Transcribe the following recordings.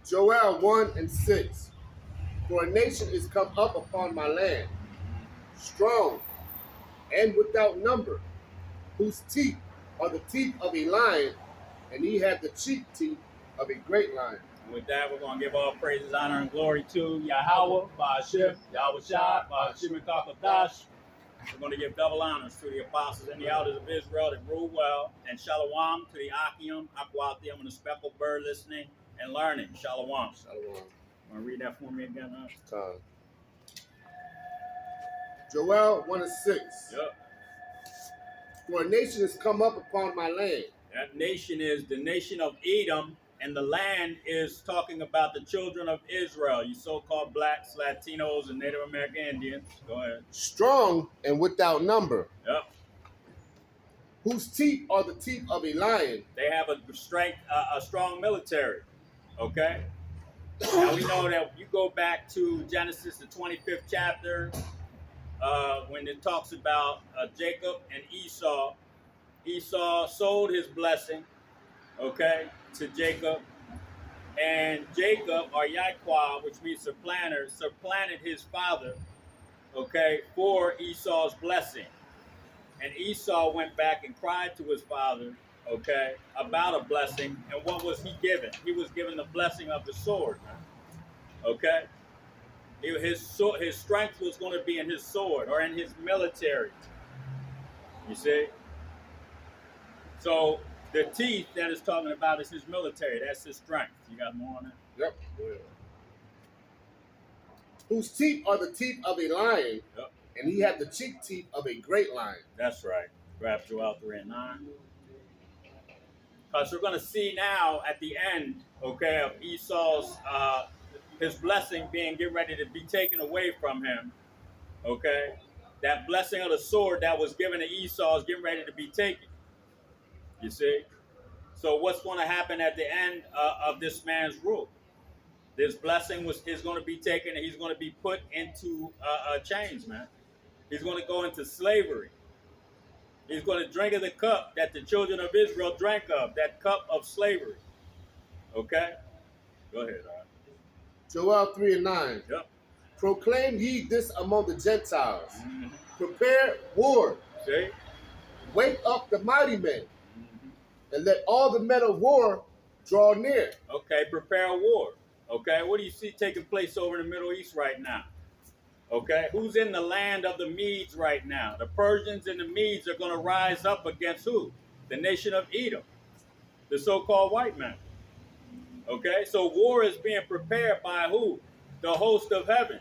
Joel 1:6. For a nation is come up upon my land, strong and without number, whose teeth are the teeth of a lion, and he had the cheek teeth of a great lion. And with that, we're going to give all praises, honor, and glory to Yahweh, Ba'ashim, Yahweh Shai, Ba'ashim Kakadash. We're going to give double honors to the apostles and the elders of Israel that rule well, and shalom to the Akim, Akwatium, and the speckled bird listening and learning. Shalom. Shalom. Want to read that for me again, huh? Joel 1:6. Yep. For a nation has come up upon my land. That nation is the nation of Edom, and the land is talking about the children of Israel, you so-called blacks, Latinos, and Native American Indians. Go ahead. Strong and without number. Yep. Whose teeth are the teeth of a lion. They have a strong military. Okay. Now we know that you go back to Genesis, the 25th chapter, when it talks about Jacob and Esau. Esau sold his blessing, okay, to Jacob. And Jacob, or Yahweh, which means supplanted his father, okay, for Esau's blessing. And Esau went back and cried to his father, okay, about a blessing. And what was he given? He was given the blessing of the sword, okay? His strength was going to be in his sword or in his military. You see? So the teeth that it's talking about is his military. That's his strength. You got more on that? Yep. Whose teeth are the teeth of a lion, yep, and he had the cheek teeth of a great lion. That's right. Grab Joel 3:9. Because we're going to see now at the end, okay, of Esau's, his blessing getting ready to be taken away from him, okay? That blessing of the sword that was given to Esau is getting ready to be taken. You see? So what's going to happen at the end of this man's rule? This blessing is going to be taken, and he's going to be put into chains, man. He's going to go into slavery. He's going to drink of the cup that the children of Israel drank of, that cup of slavery. Okay? Go ahead, all right. Joel 3:9. Yep. Proclaim ye this among the Gentiles. Mm-hmm. Prepare war. See? Wake up the mighty men. And let all the men of war draw near. Okay, prepare war. Okay, what do you see taking place over in the Middle East right now? Okay, who's in the land of the Medes right now? The Persians and the Medes are going to rise up against who? The nation of Edom, the so-called white man. Okay, so war is being prepared by who? The host of heaven.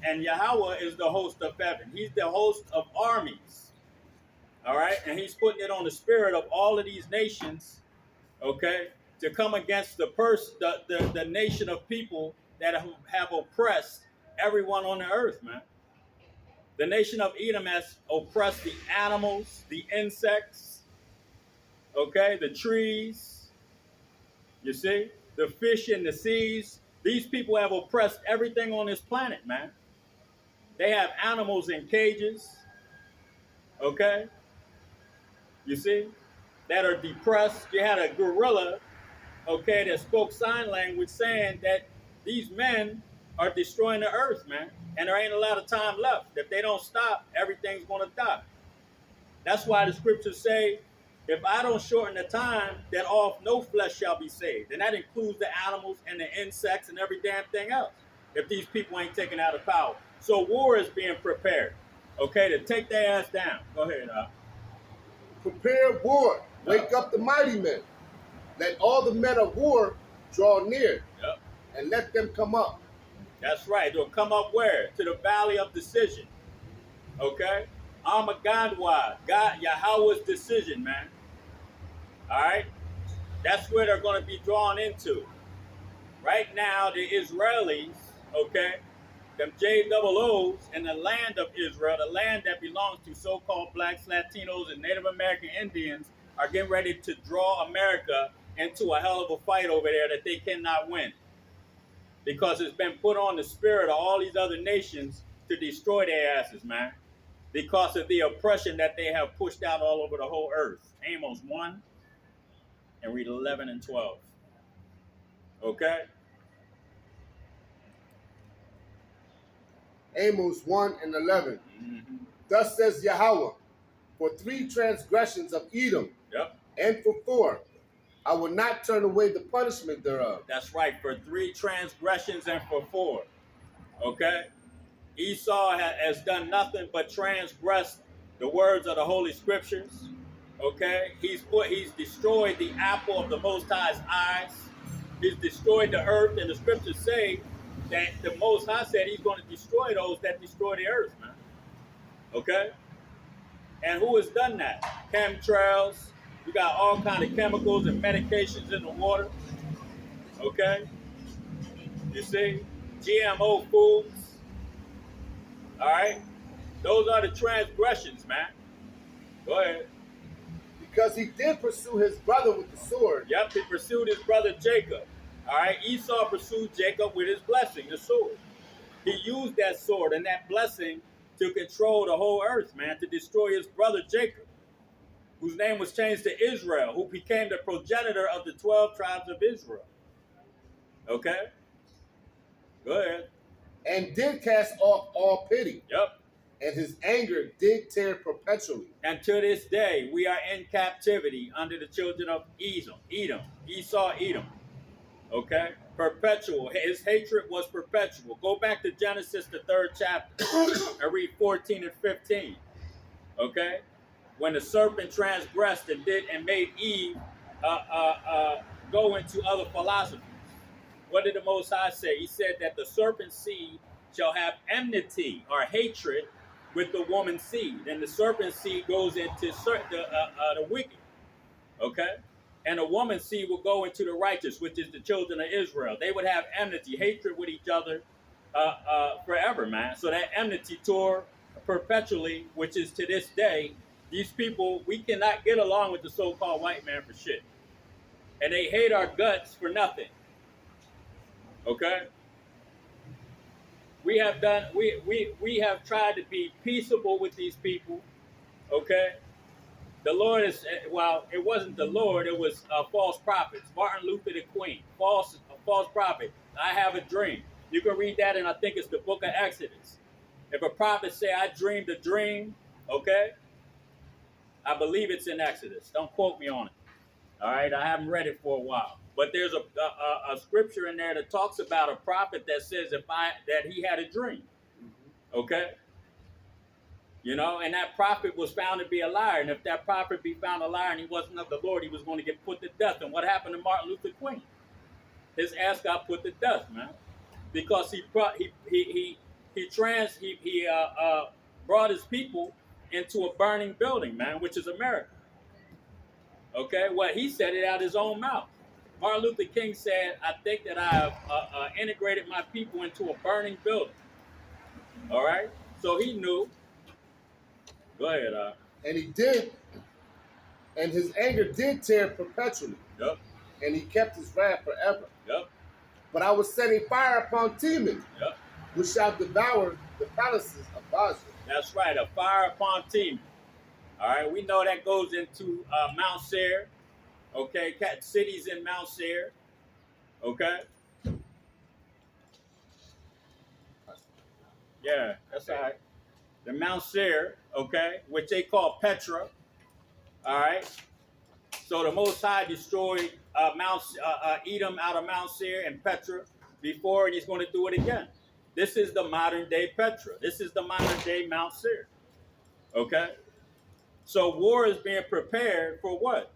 And Yahweh is the host of heaven. He's the host of armies. All right, and he's putting it on the spirit of all of these nations, okay, to come against the nation of people that have oppressed everyone on the earth, man. The nation of Edom has oppressed the animals, the insects, okay, the trees, you see, the fish in the seas. These people have oppressed everything on this planet, man. They have animals in cages, okay, you see, that are depressed. You had a gorilla, okay, that spoke sign language saying that these men are destroying the earth, man. And there ain't a lot of time left. If they don't stop, everything's going to die. That's why the scriptures say, if I don't shorten the time, then no flesh shall be saved. And that includes the animals and the insects and every damn thing else, if these people ain't taken out of power. So war is being prepared, okay, to take their ass down. Go ahead, Prepare war. Wake up the mighty men. Let all the men of war draw near. Yep. And let them come up. That's right. They'll come up where? To the valley of decision. Okay? Armageddon, God, Yahweh's decision, man. All right? That's where they're going to be drawn into. Right now, the Israelis, okay, them JOOs in the land of Israel, the land that belongs to so-called blacks, Latinos, and Native American Indians, are getting ready to draw America into a hell of a fight over there that they cannot win. Because it's been put on the spirit of all these other nations to destroy their asses, man. because of the oppression that they have pushed out all over the whole earth. Amos 1 and read 11 and 12. Okay? Amos 1 and 11. Mm-hmm. Thus says Yahweh, for 3 transgressions of Edom, Yep. and for 4, I will not turn away the punishment thereof. That's right, for 3 transgressions and for 4. Okay? Esau has done nothing but transgressed the words of the Holy Scriptures. Okay? He's destroyed the apple of the Most High's eyes. He's destroyed the earth, and the Scriptures say that the Most High said he's going to destroy those that destroy the earth, man. Okay? And who has done that? Chemtrails. You got all kind of chemicals and medications in the water. Okay? You see? GMO foods. All right? Those are the transgressions, man. Go ahead. Because he did pursue his brother with the sword. Yep, he pursued his brother Jacob. All right? Esau pursued Jacob with his blessing, the sword. He used that sword and that blessing to control the whole earth, man, to destroy his brother Jacob, whose name was changed to Israel, who became the progenitor of the 12 tribes of Israel. Okay? Go ahead. And did cast off all pity. Yep. And his anger did tear perpetually. And to this day, we are in captivity under the children of Esau, Edom. Okay? Perpetual. His hatred was perpetual. Go back to Genesis, the 3rd chapter, and read 14 and 15. Okay? When the serpent transgressed and made Eve go into other philosophies. What did the Most High say? He said that the serpent's seed shall have enmity or hatred with the woman's seed. And the serpent's seed goes into the wicked. Okay? And the woman's seed will go into the righteous, which is the children of Israel. They would have enmity, hatred with each other forever, man. So that enmity tore perpetually, which is to this day. These people, we cannot get along with the so-called white man for shit. And they hate our guts for nothing. Okay? We have tried to be peaceable with these people. Okay? The Lord is, well, it wasn't the Lord, it was false prophets. Martin Luther the Queen, false prophet. I have a dream. You can read that, and I think it's the book of Exodus. If a prophet say, I dreamed a dream, okay? I believe it's in Exodus. Don't quote me on it. All right, I haven't read it for a while. But there's a scripture in there that talks about a prophet that says that he had a dream. Okay? You know, and that prophet was found to be a liar. And if that prophet be found a liar and he wasn't of the Lord, he was going to get put to death. And what happened to Martin Luther King? His ass got put to death, man, because he brought his people into a burning building, man, which is America. Okay, well, he said it out his own mouth. Martin Luther King said, I think that I have integrated my people into a burning building. All right? So he knew. Go ahead. And he did, and his anger did tear perpetually. Yep. And he kept his wrath forever. Yep. But I will set a fire upon Teman, yep, which shall devour the palaces of Basra. That's right, a fire upon Teman. All right, we know that goes into Mount Seir. Okay, cities in Mount Seir. Okay. Yeah, that's all right. The Mount Seir, okay, which they call Petra. All right. So the Most High destroyed Edom out of Mount Seir and Petra before, and he's going to do it again. This is the modern day Petra. This is the modern day Mount Seir. Okay. So war is being prepared for what?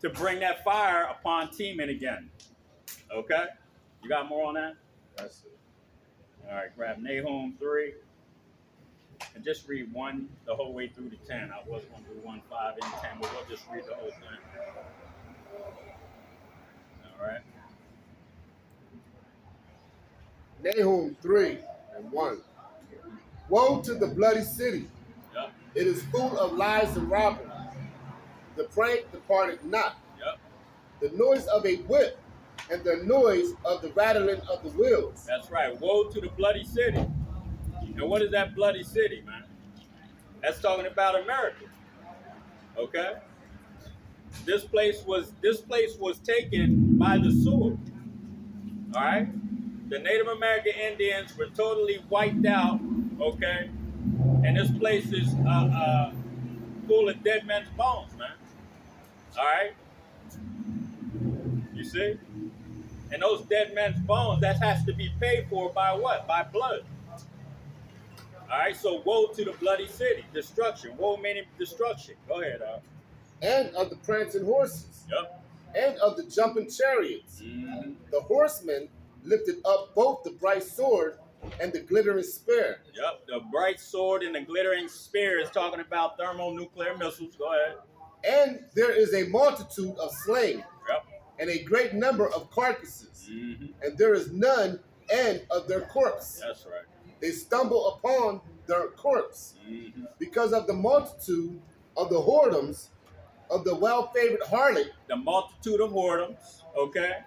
To bring that fire upon Teman again. Okay? You got more on that? That's it. All right, grab Nahum 3. And just read 1 the whole way through to 10. I was going to do 1, 5, and 10, but we'll just read the whole thing. All right? Nahum 3 and 1. Woe to the bloody city. Yep. It is full of lies and robbery. The prank departed not. Yep. The noise of a whip and the noise of the rattling of the wheels. That's right. Woe to the bloody city. And what is that bloody city, man? That's talking about America. Okay. This place was taken by the sword. All right. The Native American Indians were totally wiped out. Okay. And this place is full of dead men's bones, man. All right. You see? And those dead men's bones, that has to be paid for by what? By blood. All right, so woe to the bloody city, destruction. Woe meaning destruction. Go ahead, and of the prancing horses, Yep. and of the jumping chariots. Mm-hmm. The horsemen lifted up both the bright sword and the glittering spear. Yep. The bright sword and the glittering spear is talking about thermonuclear missiles. Go ahead. And there is a multitude of slain, Yep. and a great number of carcasses, Mm-hmm. and there is none end of their corpse. That's right. They stumble upon their corpse Mm-hmm. because of the multitude of the whoredoms of the well-favored harlot. The multitude of whoredoms. Okay.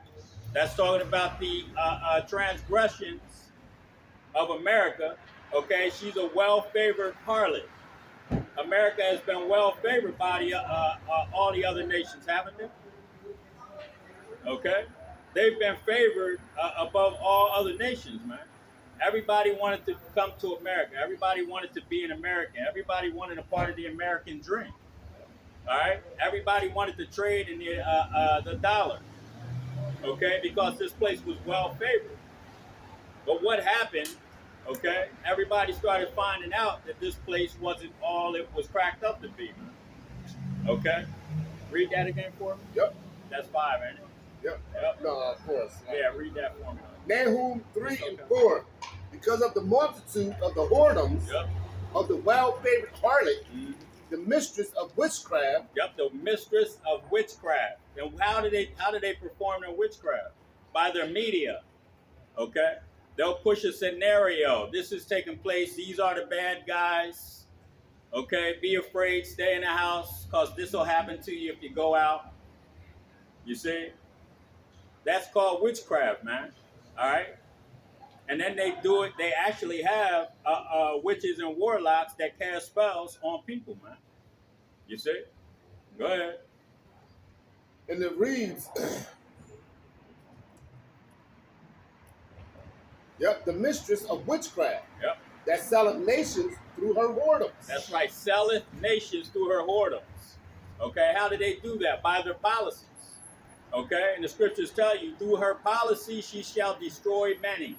That's talking about the transgressions of America. Okay. She's a well-favored harlot. America has been well-favored by all the other nations, haven't they? Okay. They've been favored above all other nations, man. Everybody wanted to come to America. Everybody wanted to be an American. Everybody wanted a part of the American dream. All right. Everybody wanted to trade in the dollar. Okay, because this place was well favored. But what happened? Okay, everybody started finding out that this place wasn't all it was cracked up to be. Okay, read that again for me. Yep, That's 5, ain't it? yep. Yep. No, of course. Yeah, read that for me. Nahum 3 and 4. Because of the multitude of the whoredoms Yep. of the well-favored harlot, Mm-hmm. the mistress of witchcraft. Yep, the mistress of witchcraft. And how do they perform their witchcraft? By their media. Okay? They'll push a scenario. This is taking place. These are the bad guys. Okay? Be afraid. Stay in the house because this will happen to you if you go out. You see? That's called witchcraft, man. All right? And then they do it. They actually have witches and warlocks that cast spells on people, man. You see? Go ahead. And it reads, yep, the mistress of witchcraft. Yep. That selleth nations through her whoredoms. That's right. Selleth nations through her whoredoms. Okay. How do they do that? By their policies. Okay. And the scriptures tell you, through her policy, she shall destroy many.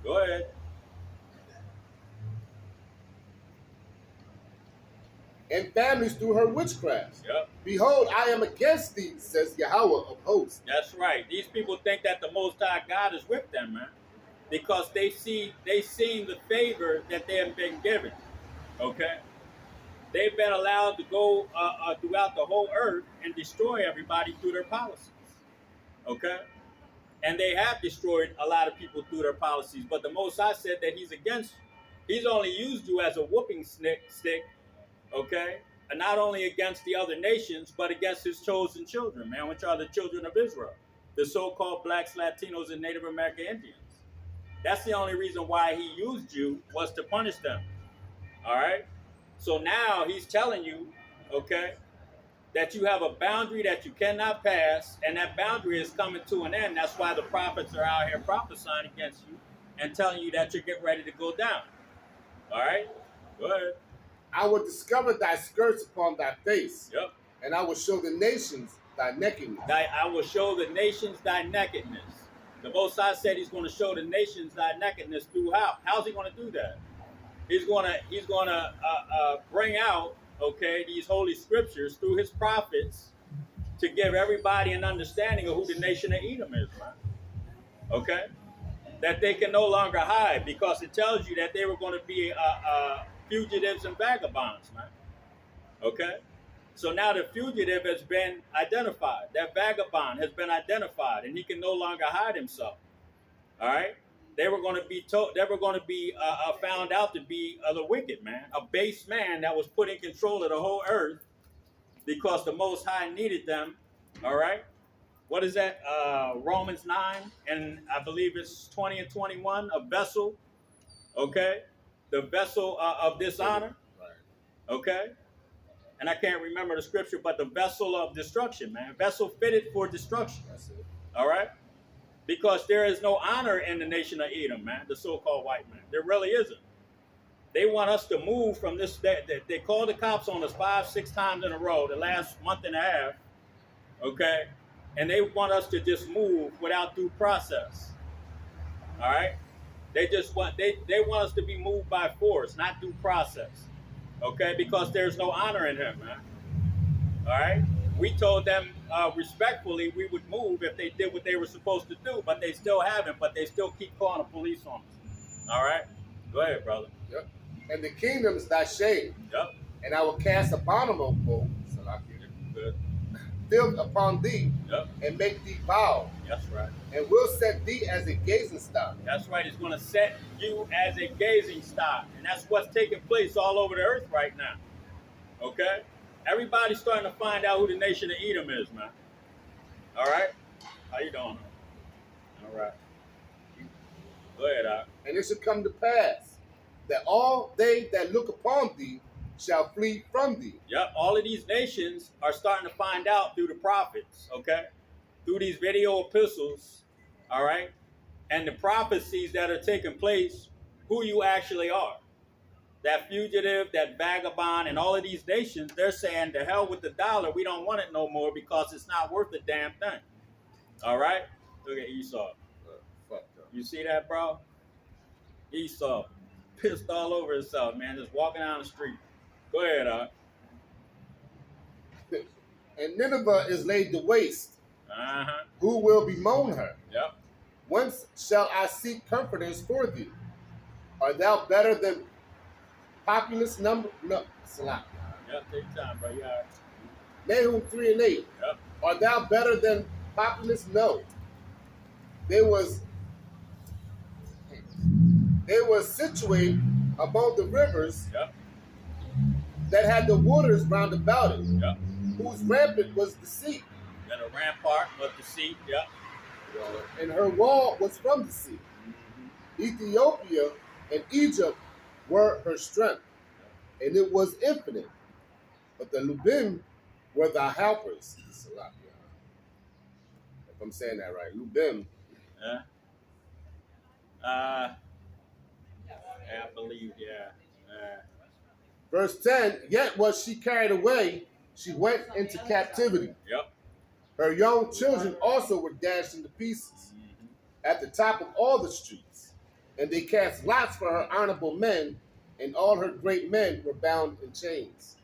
Go ahead. And families through her witchcraft. Yep. Behold, I am against thee, says Yahweh of hosts. That's right. These people think that the Most High God is with them, man, because they've seen the favor that they have been given. Okay, they've been allowed to go throughout the whole earth and destroy everybody through their policies. Okay, and they have destroyed a lot of people through their policies. But the Most High said that He's against you. He's only used you as a whooping stick. Okay, and not only against the other nations, but against His chosen children, man, which are the children of Israel, the so-called blacks, Latinos, and Native American Indians. That's the only reason why He used you, was to punish them. All right? So now He's telling you, okay, that you have a boundary that you cannot pass, and that boundary is coming to an end. That's why the prophets are out here prophesying against you and telling you that you're getting ready to go down. All right? Go ahead. I will discover thy skirts upon thy face. Yep. And I will show the nations thy nakedness. I will show the nations thy nakedness. The Most High said He's going to show the nations thy nakedness through how? How's He going to do that? He's going to bring out, okay, these holy scriptures through His prophets to give everybody an understanding of who the nation of Edom is, man. Okay, that they can no longer hide, because it tells you that they were going to be fugitives and vagabonds, man. Okay. So now the fugitive has been identified. That vagabond has been identified, and he can no longer hide himself. All right. They were going to be found out to be the wicked man, a base man that was put in control of the whole earth because the Most High needed them. All right. What is that? Romans 9, and I believe it's 20 and 21. A vessel. Okay. The vessel of dishonor. Okay? And I can't remember the scripture, but the vessel of destruction, man. Vessel fitted for destruction. That's it. All right? Because there is no honor in the nation of Edom, man, the so-called white man. There really isn't. They want us to move from this. They called the cops on us 5-6 times in a row the last month and a half, okay? And they want us to just move without due process, all right? They just want they want us to be moved by force, not due process, okay? Because there's no honor in him, man. All right. We told them respectfully we would move if they did what they were supposed to do, but they still haven't. But they still keep calling the police on us. All right. Go ahead, brother. Yep. And the kingdom is thy shame. Yep. And I will cast abominable Good. filth upon thee, Yep. and make thee vile, That's right. and will set thee as a gazing stock. That's right. It's going to set you as a gazing stock, and that's what's taking place all over the earth right now. Okay. Everybody's starting to find out who the nation of Edom is, man. All right. How you doing? All right. Go ahead, Doc. And it shall come to pass that all they that look upon thee shall flee from thee. Yep, all of these nations are starting to find out through the prophets, okay? Through these video epistles, all right? And the prophecies that are taking place, who you actually are. That fugitive, that vagabond, and all of these nations, they're saying, to hell with the dollar, we don't want it no more because it's not worth a damn thing. All right? Look at Esau. You see that, bro? Esau, pissed all over himself, man, just walking down the street. Go ahead, And Nineveh is laid to waste. Uh-huh. Who will bemoan her? Yep. Whence shall I seek comforters for thee? Art thou better than populous number? No, Salah. Yep, take your time, bro. You all right. Nahum 3 and 8. Yep. Art thou better than populous? No. They was situated among the rivers, Yep. that had the waters round about it, Yep. whose rampart was the sea, Then a rampart was the sea. Yep. and her wall was from the sea. Ethiopia and Egypt were her strength, and it was infinite. But the Lubim were thy helpers. Salah. If I'm saying that right, Lubim. Yeah. Yeah, I believe, yeah. Verse 10, yet was she carried away, she went into captivity. Yep. Her young children also were dashed into pieces at the top of all the streets. And they cast lots for her honorable men, and all her great men were bound in chains.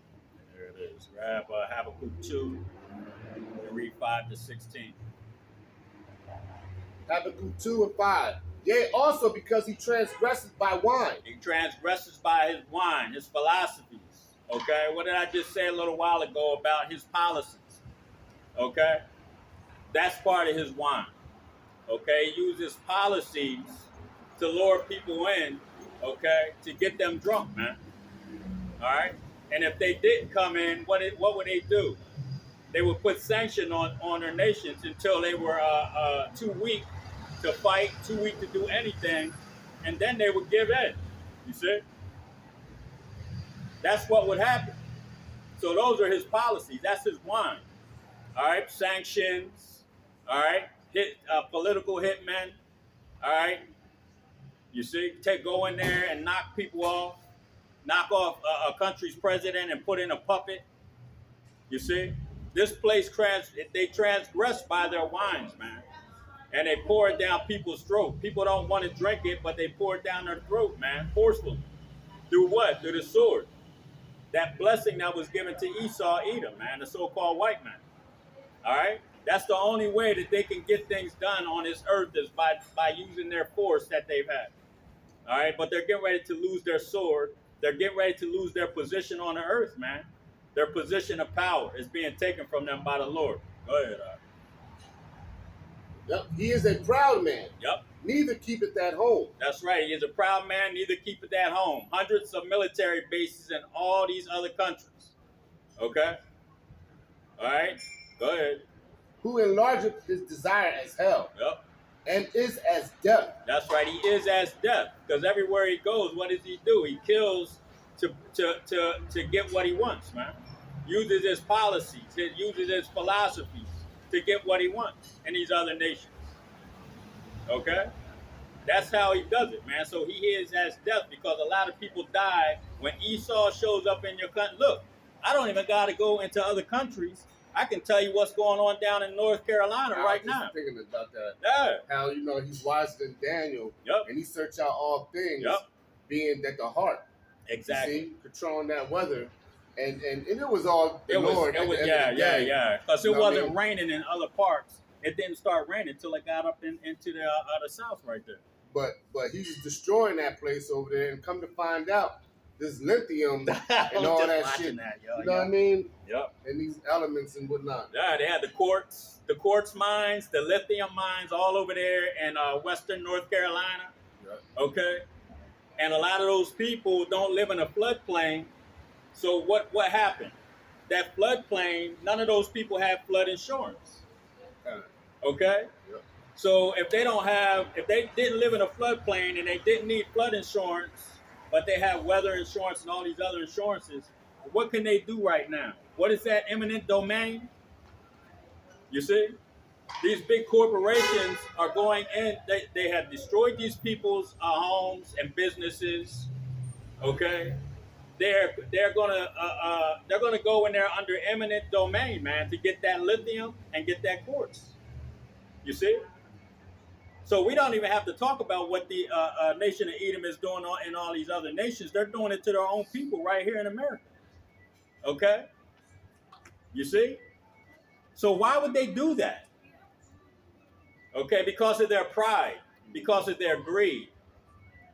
There it is. Grab Habakkuk 2 and read 5 to 16. Habakkuk 2 and 5. Yea, also because he transgresses by wine. He transgresses by his wine, his philosophies. Okay? What did I just say a little while ago about his policies? Okay? That's part of his wine. Okay? He uses policies to lure people in, okay, to get them drunk, man. All right? And if they didn't come in, what would they do? They would put sanction on their nations until they were too weak to fight, too weak to do anything, and then they would give in. You see? That's what would happen. So those are his policies. That's his wine. All right? Sanctions. All right? Political hitmen. All right? You see? Go in there and knock people off. Knock off a country's president and put in a puppet. You see? This place, they transgress by their wines, man. And they pour it down people's throat. People don't want to drink it, but they pour it down their throat, man, forcefully. Through what? Through the sword. That blessing that was given to Esau, Edom, man, the so-called white man. All right? That's the only way that they can get things done on this earth is by using their force that they've had. All right? But they're getting ready to lose their sword. They're getting ready to lose their position on the earth, man. Their position of power is being taken from them by the Lord. Go ahead, Yep. He is a proud man. Yep. Neither keepeth at home. That's right. He is a proud man, neither keepeth at home. Hundreds of military bases in all these other countries. Okay? All right? Go ahead. Who enlargeth his desire as hell. Yep. And is as death. That's right. He is as death. Because everywhere he goes, what does he do? He kills to get what he wants, man. Uses his policies, uses his philosophies to get what he wants in these other nations. Okay? That's how he does it, man. So he is as death because a lot of people die when Esau shows up in your country. Look, I don't even got to go into other countries. I can tell you what's going on down in North Carolina right now. I was thinking about that. Yeah. How, he's wiser than Daniel. Yep. And he searched out all things, yep. being that the heart. Exactly. You see, controlling that weather. And it was all ignored. Yeah. Because it wasn't raining in other parts. It didn't start raining until it got up into the south right there. But he's destroying that place over there, and come to find out, this lithium and all that shit. You know what I mean? Yep. And these elements and whatnot. Yeah, they had the quartz mines, the lithium mines all over there in western North Carolina. Yep. Okay. And a lot of those people don't live in a floodplain. So what happened? That floodplain, none of those people have flood insurance. Okay? Yep. So if they didn't live in a floodplain and they didn't need flood insurance, but they have weather insurance and all these other insurances, what can they do right now? What is that eminent domain? You see? These big corporations are going in, they have destroyed these people's homes and businesses. Okay? They're gonna go in there under eminent domain, man, to get that lithium and get that quartz. You see? So we don't even have to talk about what the nation of Edom is doing in all these other nations. They're doing it to their own people right here in America. Okay? You see? So why would they do that? Okay, because of their pride, because of their greed.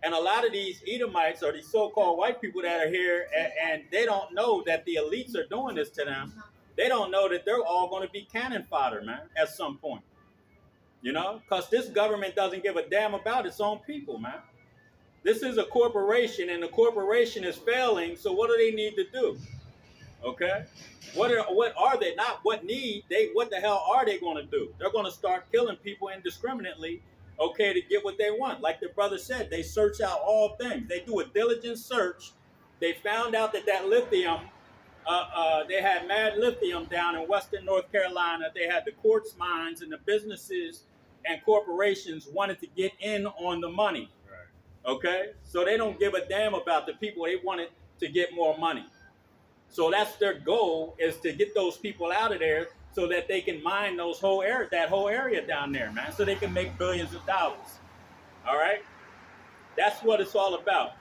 And a lot of these Edomites or these so-called white people that are here, and they don't know that the elites are doing this to them. They don't know that they're all going to be cannon fodder, man, at some point. Because this government doesn't give a damn about its own people, man. This is a corporation, and the corporation is failing, so what do they need to do? Okay? What are they? Not what need, what the hell are they going to do? They're going to start killing people indiscriminately, okay, to get what they want. Like the brother said, they search out all things. They do a diligent search. They found out that lithium, they had mad lithium down in western North Carolina. They had the quartz mines, and the businesses and corporations wanted to get in on the money. Right. Okay? So they don't give a damn about the people. They wanted to get more money. So that's their goal, is to get those people out of there so that they can mine that whole area down there, man, so they can make billions of dollars. All right? That's what it's all about.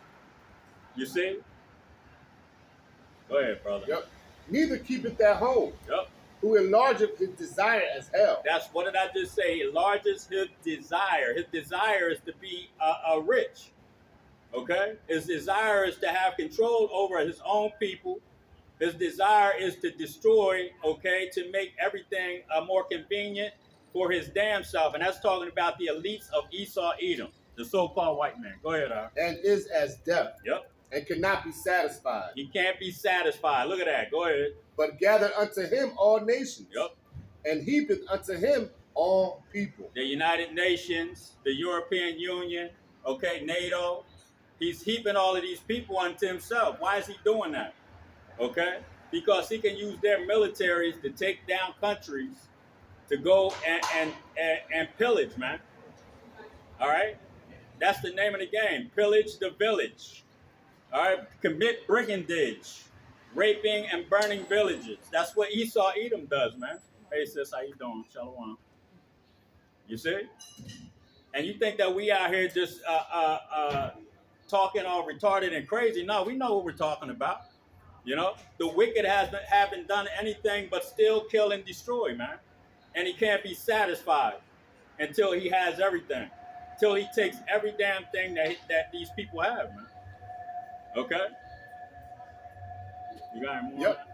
You see? Go ahead, brother. Yep. Neither keepeth at home. Yep. Who enlargeth his desire as hell. What did I just say? Enlarges his desire. His desire is to be rich. Okay? His desire is to have control over his own people. His desire is to destroy, okay, to make everything more convenient for his damn self. And that's talking about the elites of Esau Edom, the so-called white man. Go ahead, Al. And is as death. Yep. And cannot be satisfied. He can't be satisfied. Look at that. Go ahead. But gather unto him all nations. Yep. And heapeth unto him all people. The United Nations, the European Union, okay, NATO. He's heaping all of these people unto himself. Why is he doing that? Okay? Because he can use their militaries to take down countries, to go and pillage, man. All right? That's the name of the game. Pillage the village. All right? Commit brigandage. Raping and burning villages. That's what Esau Edom does, man. Hey, sis, how you doing? Shalom. You see? And you think that we out here just talking all retarded and crazy. No, we know what we're talking about. The wicked haven't done anything but still kill and destroy, man. And he can't be satisfied until he has everything. Till he takes every damn thing that these people have, man. Okay? You got any more? Yep.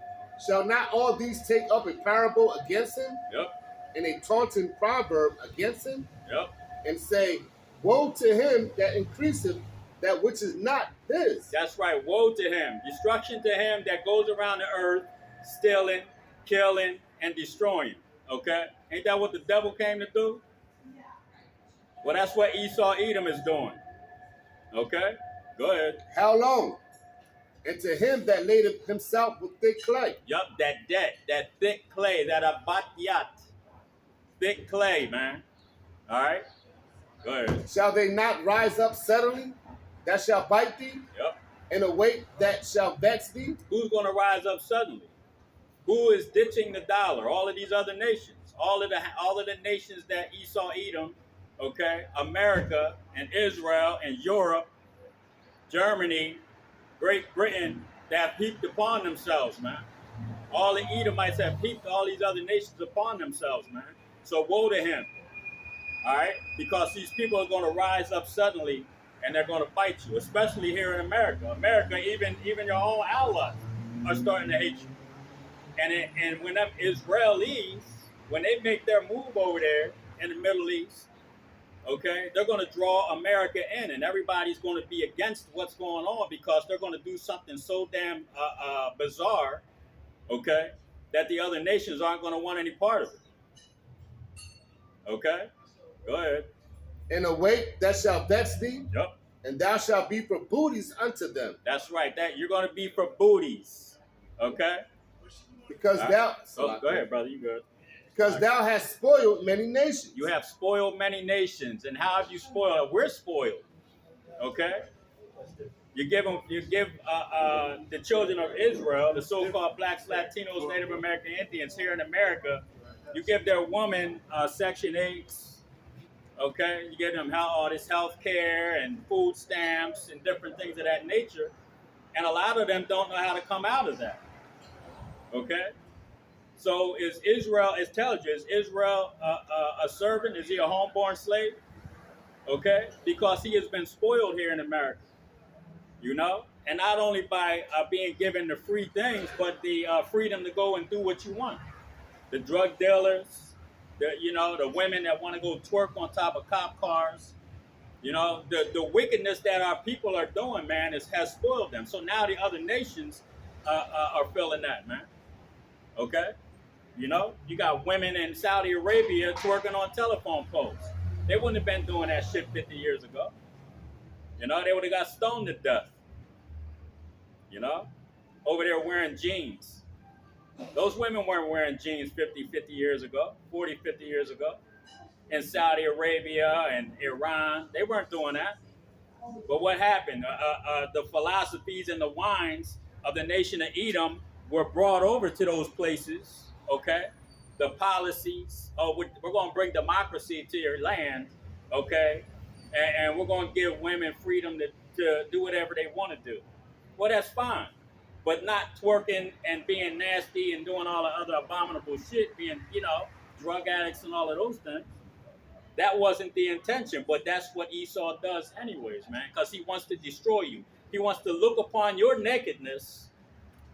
Shall not all these take up a parable against him? Yep. And a taunting proverb against him? Yep. And say, woe to him that increaseth that which is not his. That's right. Woe to him. Destruction to him that goes around the earth, stealing, killing, and destroying. Okay? Ain't that what the devil came to do? Well, that's what Esau Edom is doing. Okay? Go ahead. How long? And to him that laid himself with thick clay, Yup, that thick clay, that abatyat, thick clay, man. All right, go ahead. shall they not rise up suddenly, that shall bite thee, Yup. and await that shall vex thee? Who's going to rise up suddenly? Who is ditching the dollar? All of these other nations, all of the nations that Esau, Edom, okay, America and Israel and Europe, Germany, Great Britain, that have heaped upon themselves, man. All the Edomites have heaped all these other nations upon themselves, man. So woe to him, all right? Because these people are going to rise up suddenly and they're going to fight you, especially here in America. America, even your own allies are starting to hate you. And when them Israelis, when they make their move over there in the Middle East, okay, they're going to draw America in, and everybody's going to be against what's going on because they're going to do something so damn bizarre, okay, that the other nations aren't going to want any part of it. Okay, go ahead. And await that shall vex thee, Yep, and thou shalt be for booties unto them. that's right. That you're going to be for booties. Okay. Because All thou right. Go ahead, brother. You good? because thou hast spoiled many nations. You have spoiled many nations, and how have you spoiled? We're spoiled. Okay. You give the children of Israel, the so-called blacks, Latinos, Native American Indians here in America, you give their woman Section 8s, okay? You give them all this health care and food stamps and different things of that nature, and a lot of them don't know how to come out of that, okay? So is Israel, it tells you, is Israel a servant? Is he a homeborn slave? Okay? Because he has been spoiled here in America. You know, and not only by being given the free things, but the freedom to go and do what you want. The drug dealers, the women that want to go twerk on top of cop cars, the wickedness that our people are doing, man, has spoiled them. So now the other nations are feeling that, man. Okay, you got women in Saudi Arabia twerking on telephone poles. They wouldn't have been doing that shit 50 years ago. They would have got stoned to death. Over there wearing jeans. Those women weren't wearing jeans 50 years ago, 40, 50 years ago. In Saudi Arabia and Iran, they weren't doing that. But what happened? The philosophies and the wines of the nation of Edom were brought over to those places, okay? The policies, we're going to bring democracy to your land, okay? And we're going to give women freedom to do whatever they want to do. Well, that's fine. But not twerking and being nasty and doing all the other abominable shit, being, drug addicts and all of those things. That wasn't the intention, but that's what Esau does anyways, man, because he wants to destroy you. He wants to look upon your nakedness,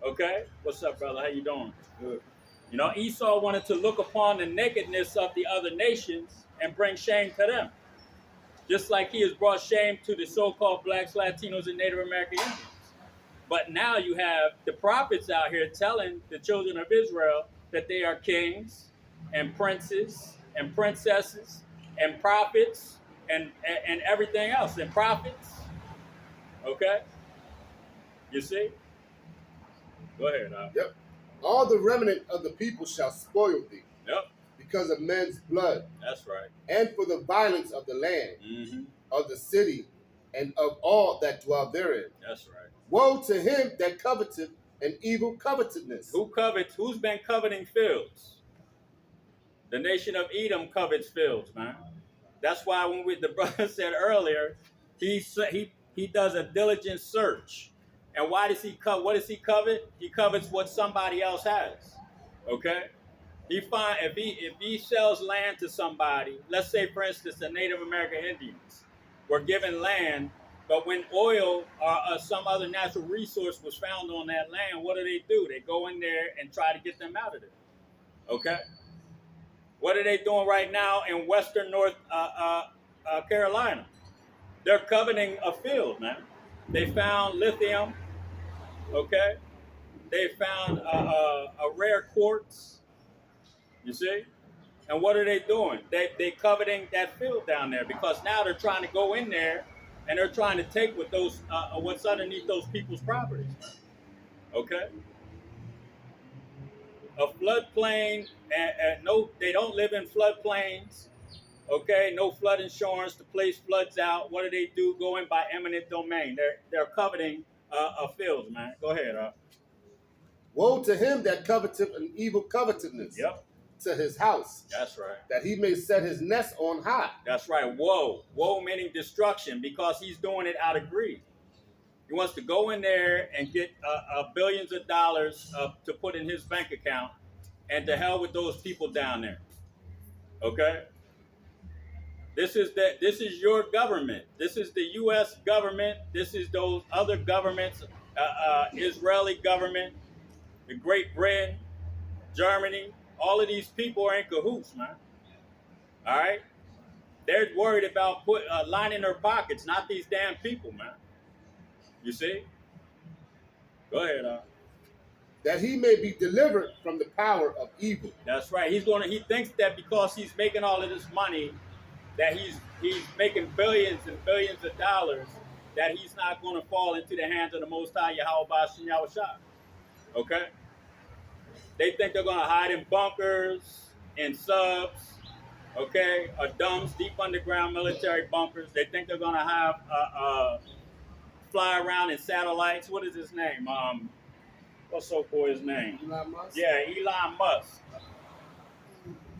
okay? What's up, brother? How you doing? Good. Esau wanted to look upon the nakedness of the other nations and bring shame to them. Just like he has brought shame to the so-called blacks, Latinos, and Native American Indians. But now you have the prophets out here telling the children of Israel that they are kings and princes and princesses and prophets and everything else, and prophets. Okay? You see? Go ahead. Yep. All the remnant of the people shall spoil thee. Yep. Because of men's blood. That's right. And for the violence of the land, Mm-hmm. of the city, and of all that dwell therein. That's right. Woe to him that coveteth an evil covetousness. Who covets? Who's been coveting fields? The nation of Edom covets fields, man. That's why when the brother said earlier, he does a diligent search. And why does he covet? What does he covet? He covets what somebody else has. Okay? If he sells land to somebody, let's say for instance the Native American Indians were given land, but when oil or some other natural resource was found on that land, what do? They go in there and try to get them out of there. Okay? What are they doing right now in western North Carolina? They're coveting a field, man. They found lithium, okay? They found a rare quartz, you see? And what are they doing? They coveting that field down there because now they're trying to go in there and they're trying to take what's underneath those people's properties. Okay, a floodplain, and no, they don't live in floodplains. Okay, no flood insurance. The place floods out. What do? Go in by eminent domain. They're coveting fields, man. Go ahead. Woe to him that coveteth an evil covetousness Yep, to his house, that's right. that he may set his nest on high. That's right. Woe, woe meaning destruction, because he's doing it out of greed. He wants to go in there and get billions of dollars to put in his bank account, and to hell with those people down there. Okay. This is your government. This is the U.S. government. This is those other governments, Israeli government, the Great Britain, Germany. All of these people are in cahoots, man. All right, they're worried about lining their pockets, not these damn people, man. You see? Go ahead. That he may be delivered from the power of evil. That's right. He thinks that because he's making all of this money, that he's making billions and billions of dollars, that he's not going to fall into the hands of the Most High Yahweh Bashim Yahushua. Okay? They think they're going to hide in bunkers, in subs, okay, or dumps, deep underground military bunkers. They think they're going to have fly around in satellites. What is his name? What's so for his name? Elon Musk? Yeah, Elon Musk.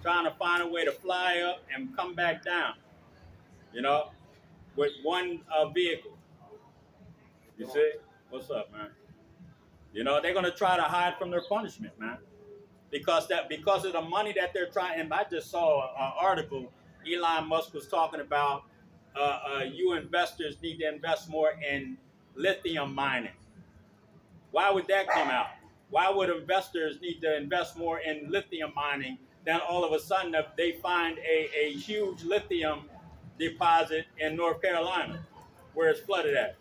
Trying to find a way to fly up and come back down, you know, with one vehicle. You see? What's up, man? You know, they're going to try to hide from their punishment, man. Because of the money that they're trying. And I just saw an article. Elon Musk was talking about you investors need to invest more in lithium mining. Why would that come out? Why would investors need to invest more in lithium mining than all of a sudden if they find a huge lithium deposit in North Carolina where it's flooded at?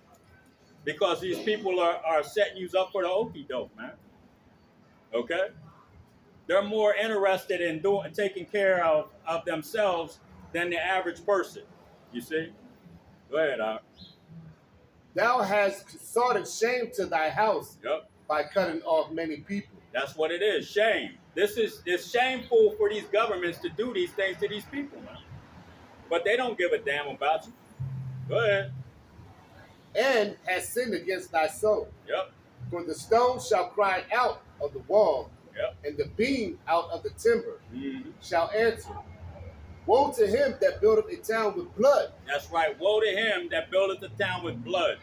Because these people are setting you up for the okie doke, man. Okay? They're more interested in taking care of themselves than the average person. You see? Go ahead, Art. Thou hast sought shame to thy house Yep. by cutting off many people. That's what it is. Shame. It's shameful for these governments to do these things to these people, man. But they don't give a damn about you. Go ahead. And hast sinned against thy soul. Yep. For the stone shall cry out of the wall, Yep. and the beam out of the timber Mm-hmm. shall answer. Woe to him that buildeth a town with blood. That's right. Woe to him that buildeth the town with blood.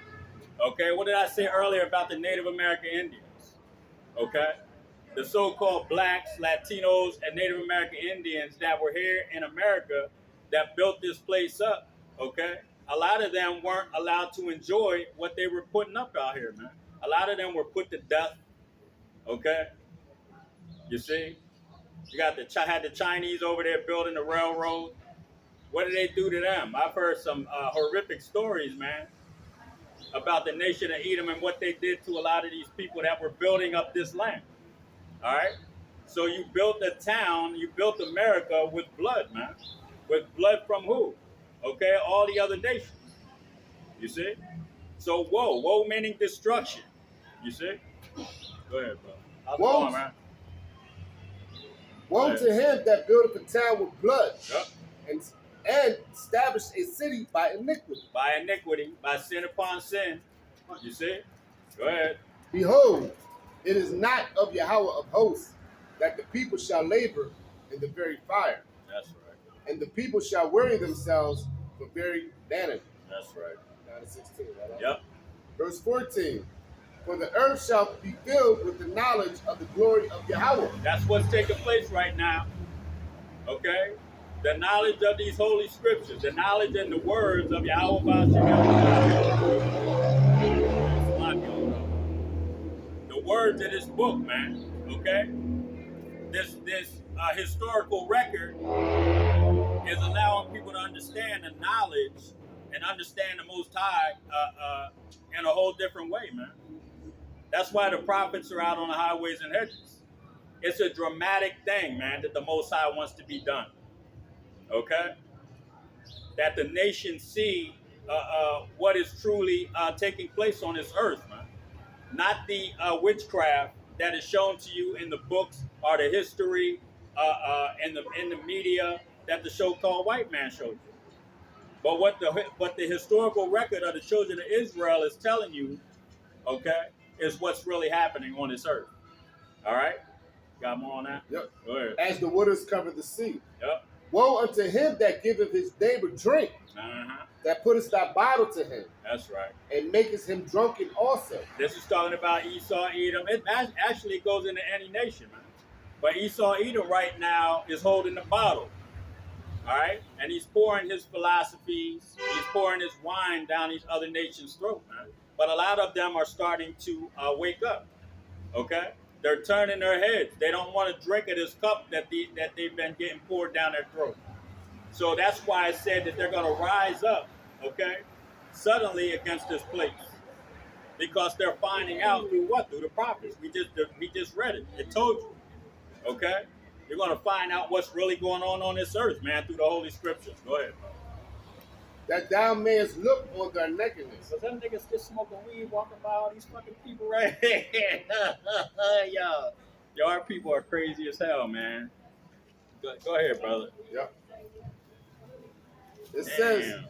Okay, what did I say earlier about the Native American Indians? Okay, the so-called blacks, Latinos, and Native American Indians that were here in America that built this place up. Okay, a lot of them weren't allowed to enjoy what they were putting up out here, man. A lot of them were put to death. Okay, you see, you had the Chinese over there building the railroad. What did they do to them? I've heard some horrific stories, man, about the nation of Edom and what they did to a lot of these people that were building up this land. All right? So you built a town, you built America with blood, man. With blood from who? Okay, all the other nations. You see? So woe meaning destruction. You see? Go ahead, bro. How's it Woe. going, man? Woe to him that buildeth a town with blood, Yep. and establish a city by iniquity. By iniquity, by sin upon sin. You see? Go ahead. Behold, it is not of Yahweh of hosts that the people shall labor in the very fire, That's right. and the people shall weary themselves for very vanity. That's right. Down to 16, right? Yep. Verse 14. For the earth shall be filled with the knowledge of the glory of Yahweh. That's what's taking place right now. Okay? The knowledge of these holy scriptures, the knowledge and the words of Yahweh the words of this book, man. Okay? This historical record is allowing people to understand the knowledge and understand the Most High in a whole different way, man. That's why the prophets are out on the highways and hedges. It's a dramatic thing, man, that the Most High wants to be done. Okay? That the nation see what is truly taking place on this earth, man. not the witchcraft that is shown to you in the books or the history in the media that the so-called white man showed you. But what the historical record of the children of Israel is telling you, okay, is what's really happening on this earth. All right, got more on that? Yep. Go ahead. As the waters cover the sea. Yep. Woe unto him that giveth his neighbor drink, that putteth thy bottle to him, That's right. and maketh him drunken also. This is talking about Esau, Edom. It actually goes into any nation, man. But Esau, Edom right now is holding the bottle. All right? And he's pouring his philosophies, he's pouring his wine down these other nations' throat, man. But a lot of them are starting to wake up. Okay? They're turning their heads. They don't want to drink of this cup that they've been getting poured down their throat. So that's why I said that they're going to rise up, okay, suddenly against this place. Because they're finding out through what? Through the prophets. We just read it. It told you. Okay? You're going to find out what's really going on this earth, man, through the Holy Scriptures. Go ahead, bro. That thou mayest look on their nakedness. Because them niggas just smoking weed, walking by all these fucking people right here. Y'all people are crazy as hell, man. Go ahead, brother. Yep. It says,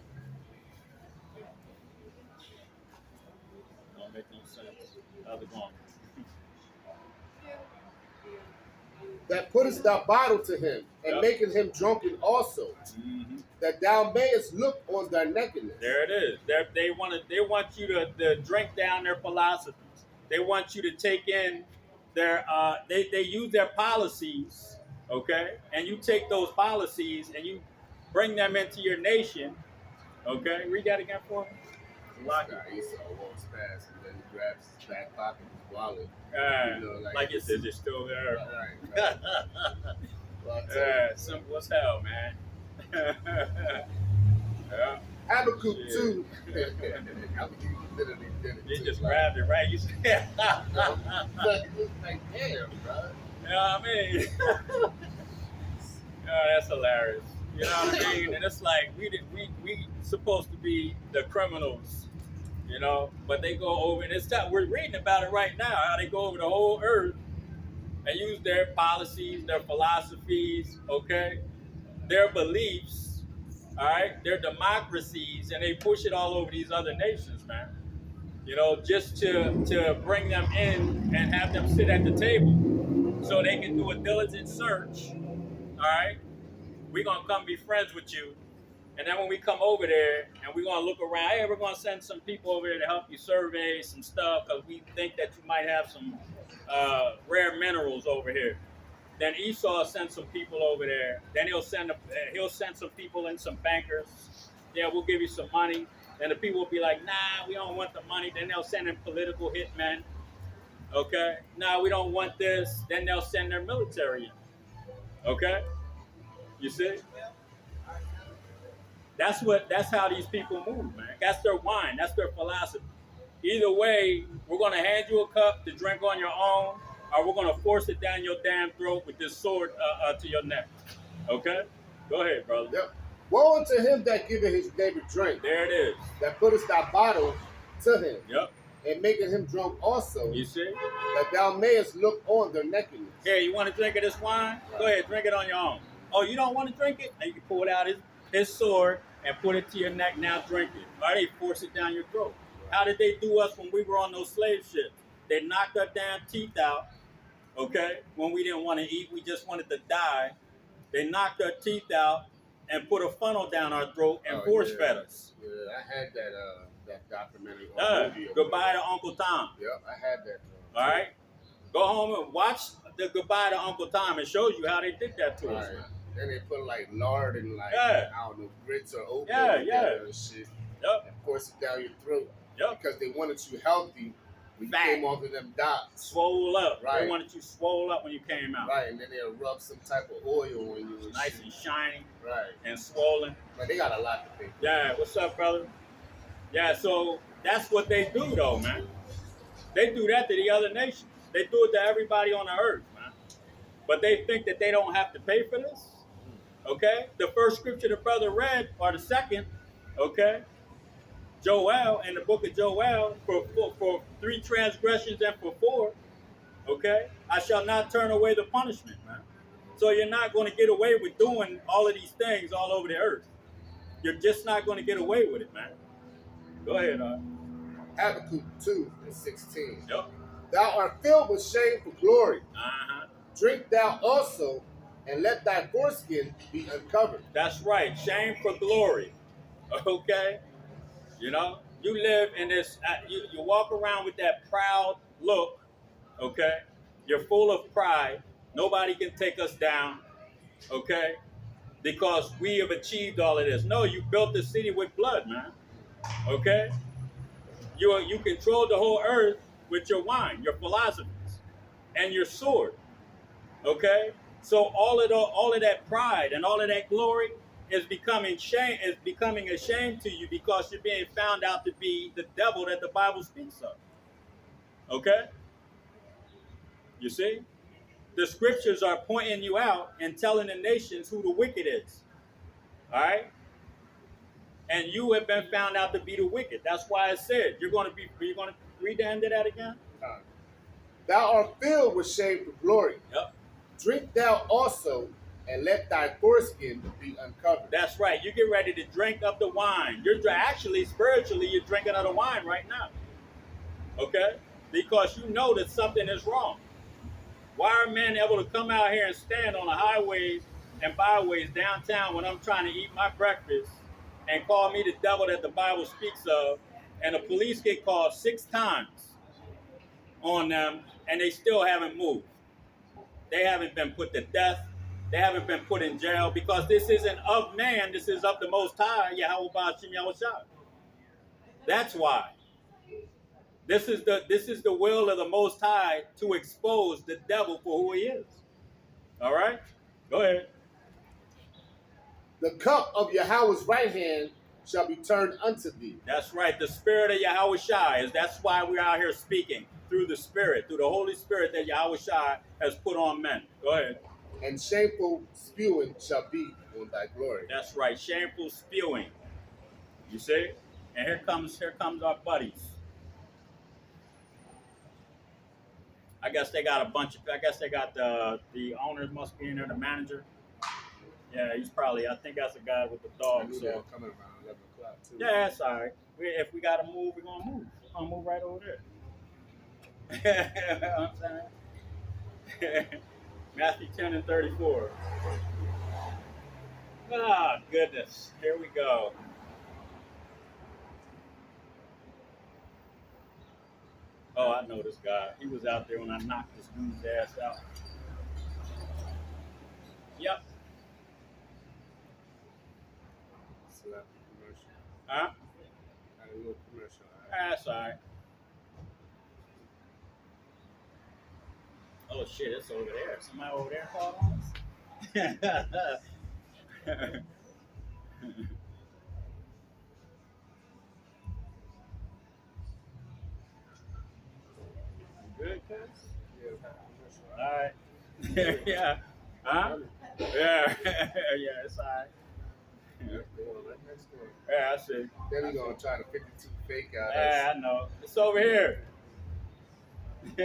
don't make no sense. How's it going? that puttest thy bottle to him, and maketh him drunken also, that thou mayest look on their nakedness. There it is. They want you to drink down their philosophies. They want you to take in their they use their policies, okay? And you take those policies and you bring them into your nation, okay? Read that again for me. Esau walks past and then he grabs his back pocket, his wallet. Like it's still there. Right. Simple as hell, man. Yeah. Habakkuk 2. Habakkuk literally did it. He just grabbed it, right? You said, like, damn, bro. You know what I mean? That's hilarious. You know what I mean? And it's like we supposed to be the criminals, you know, but they go over and we're reading about it right now, how they go over the whole earth and use their policies, their philosophies, okay, their beliefs, all right, their democracies, and they push it all over these other nations, man. You know, just to bring them in and have them sit at the table so they can do a diligent search, all right? We're going to come be friends with you. And then when we come over there and we're going to look around, hey, we're going to send some people over there to help you survey some stuff because we think that you might have some rare minerals over here. Then Esau sends some people over there. Then he'll send some people and some bankers. Yeah, we'll give you some money. Then the people will be like, nah, we don't want the money. Then they'll send in political hitmen. Okay? Nah, we don't want this. Then they'll send their military in. Okay? You see? That's how these people move, man. That's their wine. That's their philosophy. Either way, we're going to hand you a cup to drink on your own, or we're going to force it down your damn throat with this sword to your neck. Okay? Go ahead, brother. Yep. Woe unto him that giveth his neighbor drink. There it is. That puttest thy bottle to him. Yep. And maketh him drunk also. You see? That thou mayest look on their nakedness. Here, you want to drink of this wine? Go ahead, drink it on your own. Oh, you don't want to drink it? Now you can pull out his sword and put it to your neck. Now drink it. Or they force it down your throat. How did they do us when we were on those slave ships? They knocked our damn teeth out, okay? When we didn't want to eat, we just wanted to die. They knocked our teeth out and put a funnel down our throat and force fed us. Yeah, I had that documentary. Movie Goodbye to Uncle Tom. Yep, I had that. All right? Go home and watch the Goodbye to Uncle Tom. It shows you how they did that to us. Man. Then they put like lard and like, I don't know, grits or oatmeal and shit. Yep. And force it down your throat. Yep. Because they wanted you healthy when you came off of them dots. Swole up. Right. They wanted you swole up when you came out. Right, and then they'll rub some type of oil on you. And nice and shiny. Right. And swollen. But they got a lot to think. Yeah, what's up, brother? Yeah, so that's what they do though, man. They do that to the other nations. They do it to everybody on the earth, man. But they think that they don't have to pay for this. Okay? The first scripture the brother read, or the second, okay? Joel, in the book of Joel, for 3 transgressions and for 4, okay, I shall not turn away the punishment, man. So you're not going to get away with doing all of these things all over the earth. You're just not going to get away with it, man. Go ahead, Habakkuk 2:16. Yep. Thou art filled with shame for glory. Uh-huh. Drink thou also, and let thy foreskin be uncovered. That's right. Shame for glory. Okay? You know, you live in this, you walk around with that proud look, okay? You're full of pride. Nobody can take us down, okay? Because we have achieved all of this. No, you built the city with blood, man, okay? You control the whole earth with your wine, your philosophies, and your sword, okay? So all of that pride and all of that glory is becoming a shame to you because you're being found out to be the devil that the Bible speaks of. Okay? You see? The scriptures are pointing you out and telling the nations who the wicked is. All right? And you have been found out to be the wicked. That's why it said you're going to read the end of that again? Thou art filled with shame for glory. Yep. Drink thou also, and let thy foreskin be uncovered. That's right. You get ready to drink up the wine. You're actually, spiritually, you're drinking of the wine right now. Okay? Because you know that something is wrong. Why are men able to come out here and stand on the highways and byways downtown when I'm trying to eat my breakfast and call me the devil that the Bible speaks of, and the police get called 6 times on them, and they still haven't moved? They haven't been put to death. They haven't been put in jail because this isn't of man. This is of the Most High, Yahweh Ba'ashim Yahushua. That's why. This is the will of the Most High to expose the devil for who he is. All right? Go ahead. The cup of Yahweh's right hand shall be turned unto thee. That's right. The spirit of Yahweh Shai is. That's why we're out here speaking through the Spirit, through the Holy Spirit that Yahweh Shai has put on men. Go ahead. And shameful spewing shall be on thy glory. That's right. Shameful spewing. You see? And here comes our buddies. I guess they got the owners must be in there, the manager. Yeah, he's probably, I think that's the guy with the dog. So coming around 11 o'clock too. yeah, that's all right. If we got to move, we're going to move. We're going to move right over there. You know what I'm saying? Matthew 10:34. Ah, goodness. Here we go. Oh, I know this guy. He was out there when I knocked this dude's ass out. Yep. Slap commercial. Huh? Had a little commercial. That's all right. Oh, shit, it's over there. Somebody over there called on us? Good, cuz? Yeah, had a commercial. All right. Yeah. Huh? Yeah. Yeah, it's all right. Right next door. Yeah, I see. Then we gonna try to 52 fake out. Yeah, I know. It's over here. You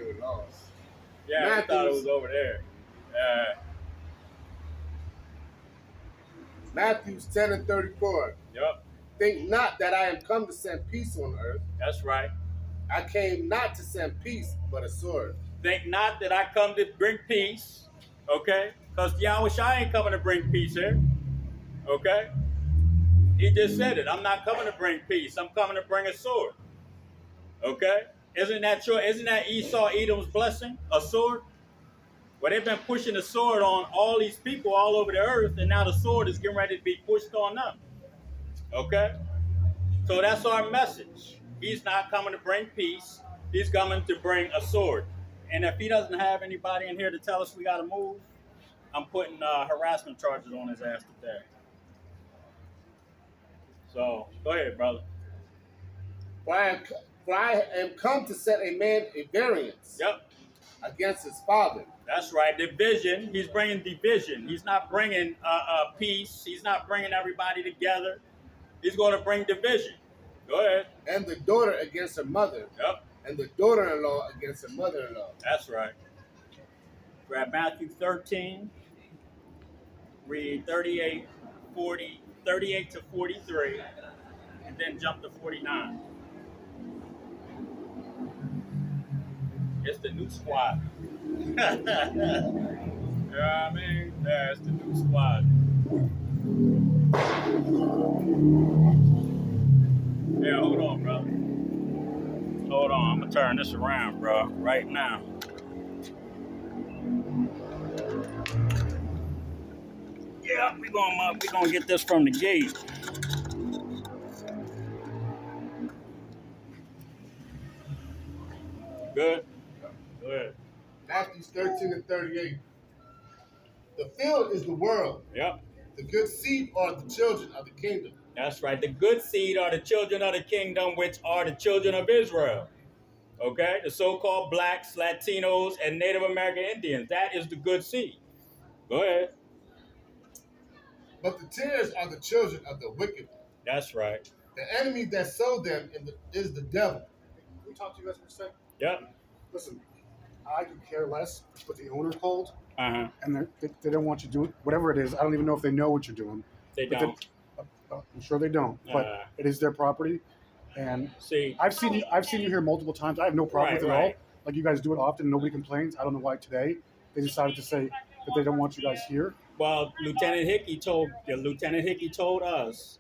were lost. Yeah, I thought it was over there. Matthew 10:34. Yep, Think not that I am come to send peace on earth. that's right. I came not to send peace, but a sword. Think not that I come to bring peace, okay? Because Yahweh Shai ain't coming to bring peace here, okay? He just said it. I'm not coming to bring peace. I'm coming to bring a sword, okay? Isn't that Esau Edom's blessing, a sword? Well, they've been pushing the sword on all these people all over the earth, and now the sword is getting ready to be pushed on them, okay? So that's our message. He's not coming to bring peace. He's coming to bring a sword. And if he doesn't have anybody in here to tell us we got to move, I'm putting harassment charges on his ass today. So go ahead, brother. For I am come to set a man a variance Yep. against his father, That's right, division. He's bringing division. He's not bringing peace. He's not bringing everybody together. He's going to bring division. Go ahead. And the daughter against her mother, Yep, and the daughter-in-law against her mother-in-law. that's right. Grab Matthew 13, read 38 to 43, and then jump to 49. It's the new squad. You know what I mean? Yeah, it's the new squad. Yeah, hold on, brother. Hold on, I'm gonna turn this around, bro, right now. Yeah, we gonna get this from the gate. Good. Go ahead. Matthew 13 and 38. The field is the world. Yep. The good seed are the children of the kingdom. That's right. The good seed are the children of the kingdom, which are the children of Israel. Okay? The so-called blacks, Latinos, and Native American Indians. That is the good seed. Go ahead. But the tares are the children of the wicked. That's right. The enemy that sowed them is the devil. Can we talk to you guys for a second? Yep. Listen, I could care less what the owner called, Uh-huh. and they don't want you to do it, whatever it is. I don't even know if they know what you're doing. They But don't. I'm sure they don't, but it is their property. And See, I've seen you here multiple times. I have no problem with it at all. Right. Like, you guys do it often. Nobody complains. I don't know why today they decided to say that they don't want you guys here. well, Lieutenant Hickey told us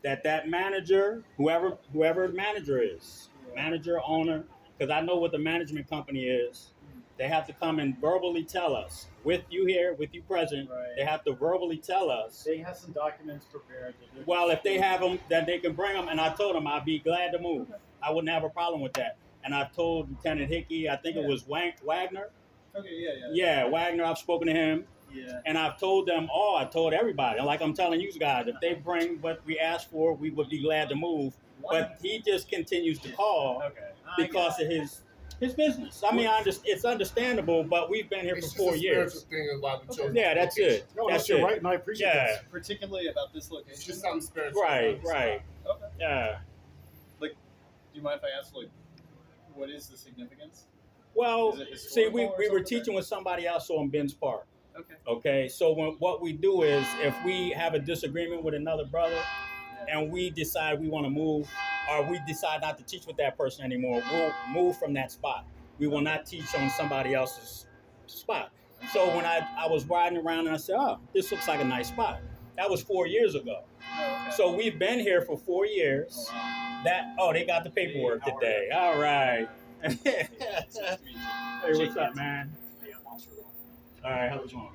that manager, whoever the manager is, manager, owner, because I know what the management company is. They have to come and verbally tell us, with you here, with you present. Right. They have to verbally tell us. They have some documents prepared. Well, if they have them, then they can bring them. And I told them I'd be glad to move. I wouldn't have a problem with that. And I've told Lieutenant Hickey, I think it was Wagner. Okay, yeah. Yeah, Wagner. I've spoken to him. Yeah. And I've told them all. I told everybody. Like I'm telling you guys, if they bring what we asked for, we would be glad to move. But he just continues to call because of his business. I mean, it's understandable, but we've been here It's for just 4 a years. spiritual thing of why we chose Yeah, this that's location. it. No, That's you're it. right, and I appreciate Yeah. this. Particularly about this It's location. just something spiritual. Right. Okay. Yeah. Do you mind if I ask, what is the significance? Well, Is it see, we historical or were something? teaching with somebody else on Ben's Park. Okay. Okay, so what we do is if we have a disagreement with another brother and we decide we want to move, or we decide not to teach with that person anymore, we'll move from that spot. We will not teach on somebody else's spot. So when I was riding around and I said, oh, this looks like a nice spot. That was 4 years ago. Oh, okay. So we've been here for 4 years. Oh, wow. They got the paperwork Hey, how are today. All right. Nice to meet you. Hey, what's up, man? Hey, I'm Monster Roll. All right, how's it going?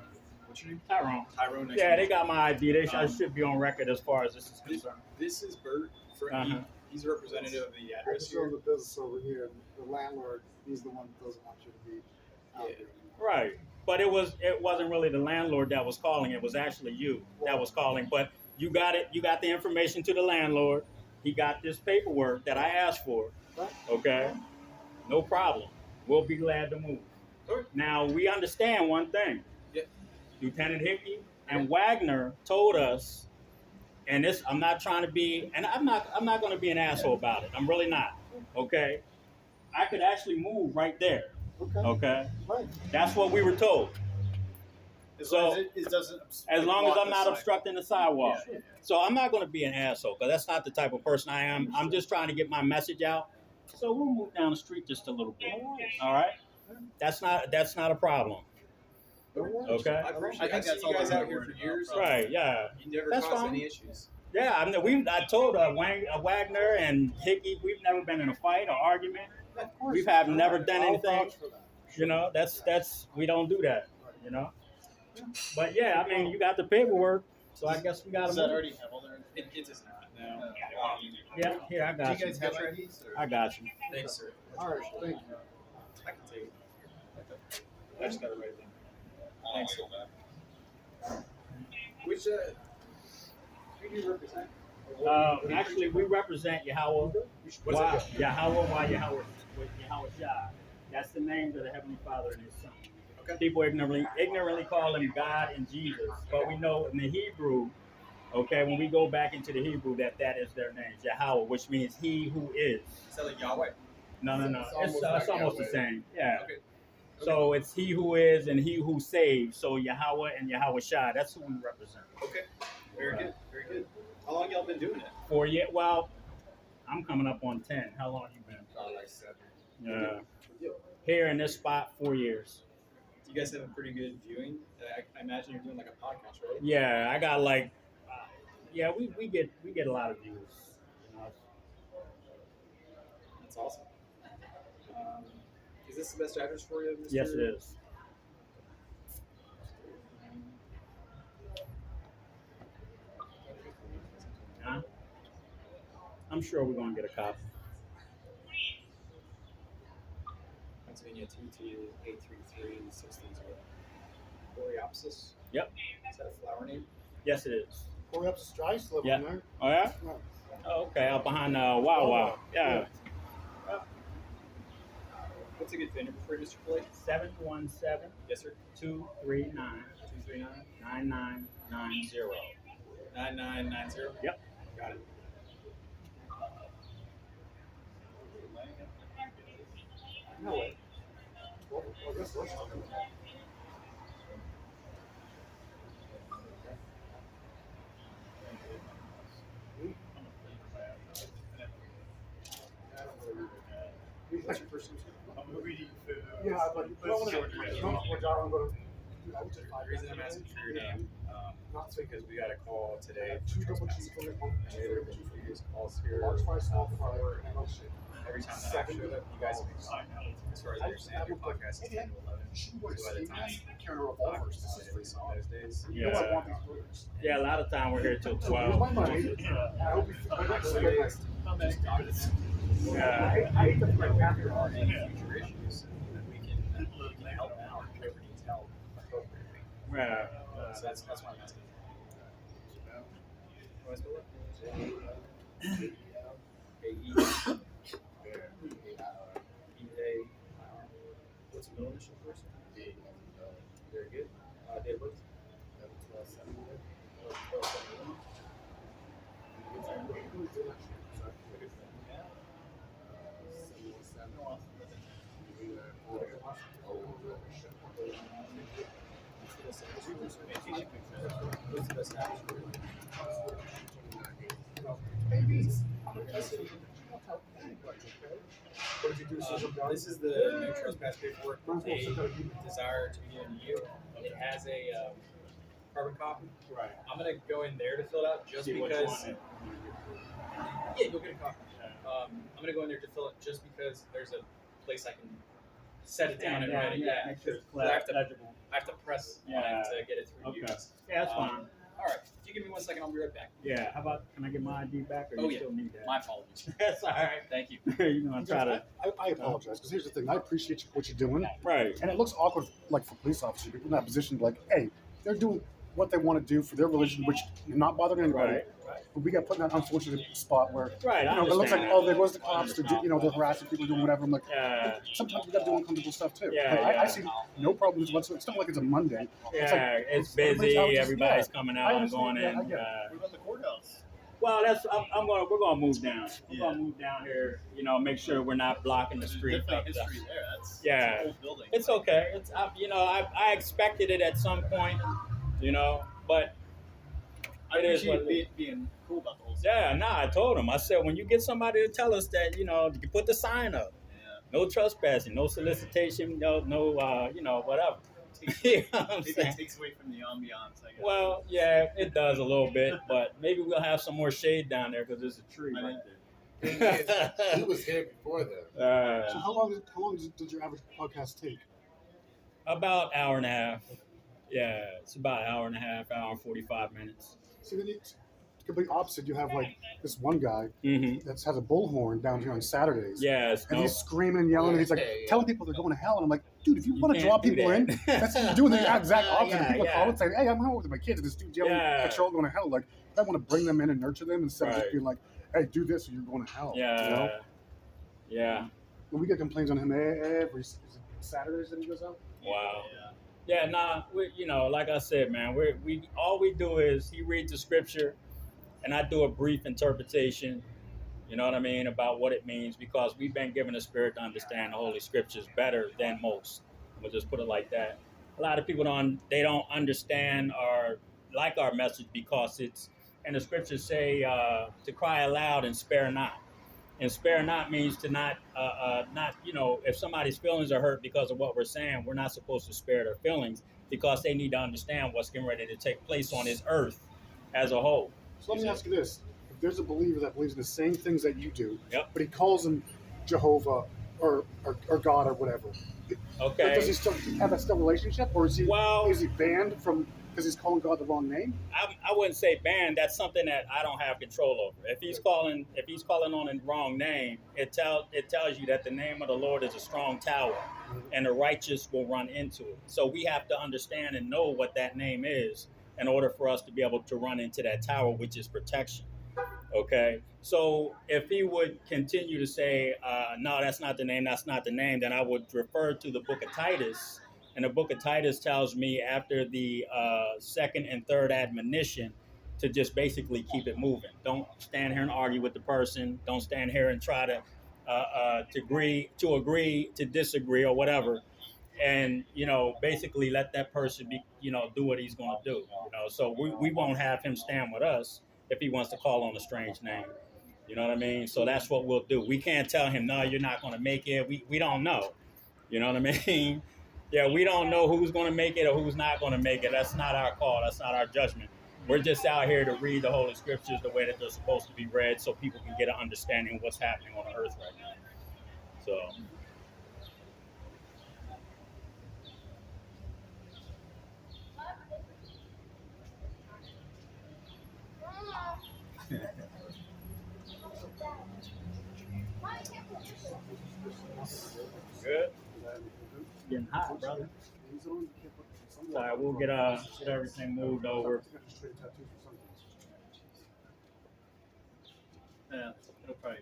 What's your name? Tyrone. Tyrone. Nice Yeah, to they meet got my ID. They Um, should be on record as far as this is you. concerned. This is Bert. Uh-huh. He's a representative of the I address just own here. the business over here. The landlord, he's the one that doesn't want you to be out Yeah. there. Right. But it wasn't really the landlord that was calling. It was actually you that was calling. But you got it. You got the information to the landlord. He got this paperwork that I asked for. Okay. No problem. We'll be glad to move. Sure. Now we understand one thing. Yeah. Lieutenant Hickey and Wagner told us, and this I'm not trying to be, and I'm not going to be an asshole about it. I'm really not. Okay. I could actually move right there. Okay. Okay. Right. That's what we were told. As So- long as it doesn't. As long as block I'm the not side. obstructing the sidewalk. Yeah. So I'm not going to be an asshole because that's not the type of person I am. I'm just trying to get my message out. So we'll move down the street just a little bit. All right. That's not a problem. Don't worry. Okay. I think I've seen that's you all guys I out here for years. Right. Yeah. You never That's caused fine. any issues. Yeah. I told Wagner and Hickey, we've never been in a fight or argument. Of course. We have never done I'll anything. vouch for that. You know, that's we don't do that. You know. But yeah, I mean, you got the paperwork, so I guess we got Does to that move. already have all their? It does not. No. Yeah. Here, I Do got you you. guys have IDs? I got you. Thanks, sir. All right, thank you. I can take it. I just got it right then. Thanks. Which who do you represent? Actually, we represent Yahweh. What's Yahweh Shai. That's the name of the Heavenly Father and His Son. Okay. People ignorantly call him God and Jesus, but we know in the Hebrew, okay, when we go back into the Hebrew, that is their name, Yahweh, which means He who is. Is that like Yahweh? No. It's It's almost like almost the Yahweh. same. Yeah. Okay. So it's He who is and He who saves. So Yahweh and Yahweh Shai, that's who we represent. Okay. Very good. Very good. How long y'all been doing it? 4 years. Well, I'm coming up on 10. How long you been? Probably like 7. Here in this spot, 4 years. Do you guys have a pretty good viewing? I imagine you're doing like a podcast, right? Yeah, I got like, yeah, we get a lot of views. You know? That's awesome. Is this the best address for you, Mr.? Yes, it is. Huh? I'm sure we're gonna get a copy. Pennsylvania 22833 630. Coreopsis? Yep. Is that a flower name? Yes, it is. Coreopsis dry slip Yeah. in there. Oh yeah. No. Oh, okay, out behind Wawa. Yeah. What's a good phone number for you, Mr. Blake? 717 Yes, sir. 239 239 9990. 9990. Yep. Got it. No way. Well, I guess let's talk about it. What's your first name? Yeah, but you don't want to. We're not going to. I would say The reason I'm asking for your name Not is because we got a call today. two double cheese on it, one I know there have been previous calls here. large fry, small fry, before, and milkshake. every time that I showed up, you guys have been, as far as I understand, your podcast is 10 to 11. She would So by the time carrying revolvers. This is at free least on song. those days, You know I Yeah. want these burgers. Yeah, a lot of time we're here till So here's 12. my money. I hope you feel like so it's next talk is Yeah. I ate the bread after all. any future issues that we can help out whoever needs help appropriately. Yeah. So that's why I'm asking. How do I spell it? A-E. E-A. What's the middle initial first? Very good. Date of birth? 12/7. What's the best address for you? Babies. What did you do? This is the no trespass paperwork that they desire to be given to you. It has a carbon copy. Right. I'm gonna go in there to fill it out just See which because. one Yeah, you'll get a copy. I'm gonna go in there to fill it just because there's a place I can set it down and write it. Yeah, make sure it's I have to- legible. I have to press on Yeah. it to get it through you. Okay. Yeah, that's fine. All right, if you give me 1 second, I'll be right back. Yeah. How about, can I get my ID back or Oh, you yeah. still need that? My apologies. That's all right. Thank you. You know, I try to. I apologize because here's the thing. I appreciate what you're doing, Right. and it looks awkward, like for police officers, people in that position, like, hey, they're doing what they want to do for their religion, which you're not bothering anybody. Right. But we got put in that unfortunate spot where, Right. I you know, it looks like, understand oh, there was the cops, they're harassing people, doing whatever. I'm like, Yeah. sometimes we got to do uncomfortable stuff too. Yeah, Like, yeah. I see no problems whatsoever. It's not like it's a Monday. Yeah, it's everybody's busy. out just- Everybody's yeah. coming I out and understand, going yeah, in. I get it. What about the courthouse? Well, we're gonna move down. We're Yeah. gonna move down here. You know, make sure we're not blocking the There's street. definitely history there. That's Yeah. It's an old building. It's okay. It's I expected it at some point. You know, but I it is appreciate what it is. being cool about the whole thing. Yeah, I told him. I said, when you get somebody to tell us that, you know, you put the sign up. Yeah. No trespassing, no solicitation, no, whatever. You know what I'm Maybe saying? it takes away from the ambiance, I guess. Well, yeah, it does a little bit, but maybe we'll have some more shade down there because there's a tree I right mean, there. He was here before then. So how long did your average podcast take? About hour and a half. Yeah, it's about hour and a half, hour and 45 minutes. See, then it's complete opposite. You have like this one guy Mm-hmm. that has a bullhorn down here on Saturdays. Yes. And No. he's screaming and yelling, and he's like Yeah. telling people they're going to hell. And I'm like, dude, if you You want to can't draw do people that. in, that's doing the exact opposite. Yeah, People yeah. call and say, hey, I'm home with my kids, and this dude yelling, Yeah. patrol going to hell. Like, I want to bring them in and nurture them instead of Right. just being like, hey, do this or you're going to hell. Yeah. You know? Yeah. And we get complaints on him every Saturdays that he goes out. Wow. Yeah. Yeah, nah, like I said, man, we all we do is he reads the scripture, and I do a brief interpretation. You know what I mean about what it means because we've been given the spirit to understand the holy scriptures better than most. We'll just put it like that. A lot of people don't understand or like our message because it's and the scriptures say to cry aloud and spare not. And spare not means to not if somebody's feelings are hurt because of what we're saying, we're not supposed to spare their feelings because they need to understand what's getting ready to take place on this earth as a whole. So let me ask you this: if there's a believer that believes in the same things that you do, Yep. but he calls him Jehovah or God or whatever, Okay. does he still have a still relationship, or is he Well, banned from because he's calling God the wrong name? I wouldn't say banned. That's something that I don't have control over. If he's calling on the wrong name, it tells you that the name of the Lord is a strong tower, and the righteous will run into it. So we have to understand and know what that name is in order for us to be able to run into that tower, which is protection. Okay. So if he would continue to say, no, that's not the name, then I would refer to the book of Titus. And the book of Titus tells me after the second and third admonition to just basically keep it moving. Don't stand here and argue with the person. Don't stand here and try to agree to disagree or whatever. And basically let that person do what he's going to do. So we won't have him stand with us if he wants to call on a strange name. You know what I mean? So that's what we'll do. We can't tell him, no, you're not going to make it. We don't know. You know what I mean? Yeah, we don't know who's going to make it or who's not going to make it. That's not our call. That's not our judgment. We're just out here to read the Holy Scriptures the way that they're supposed to be read so people can get an understanding of what's happening on the earth right now. So, good. Getting hot, brother. Sorry, we'll get everything moved over. Yeah, it'll probably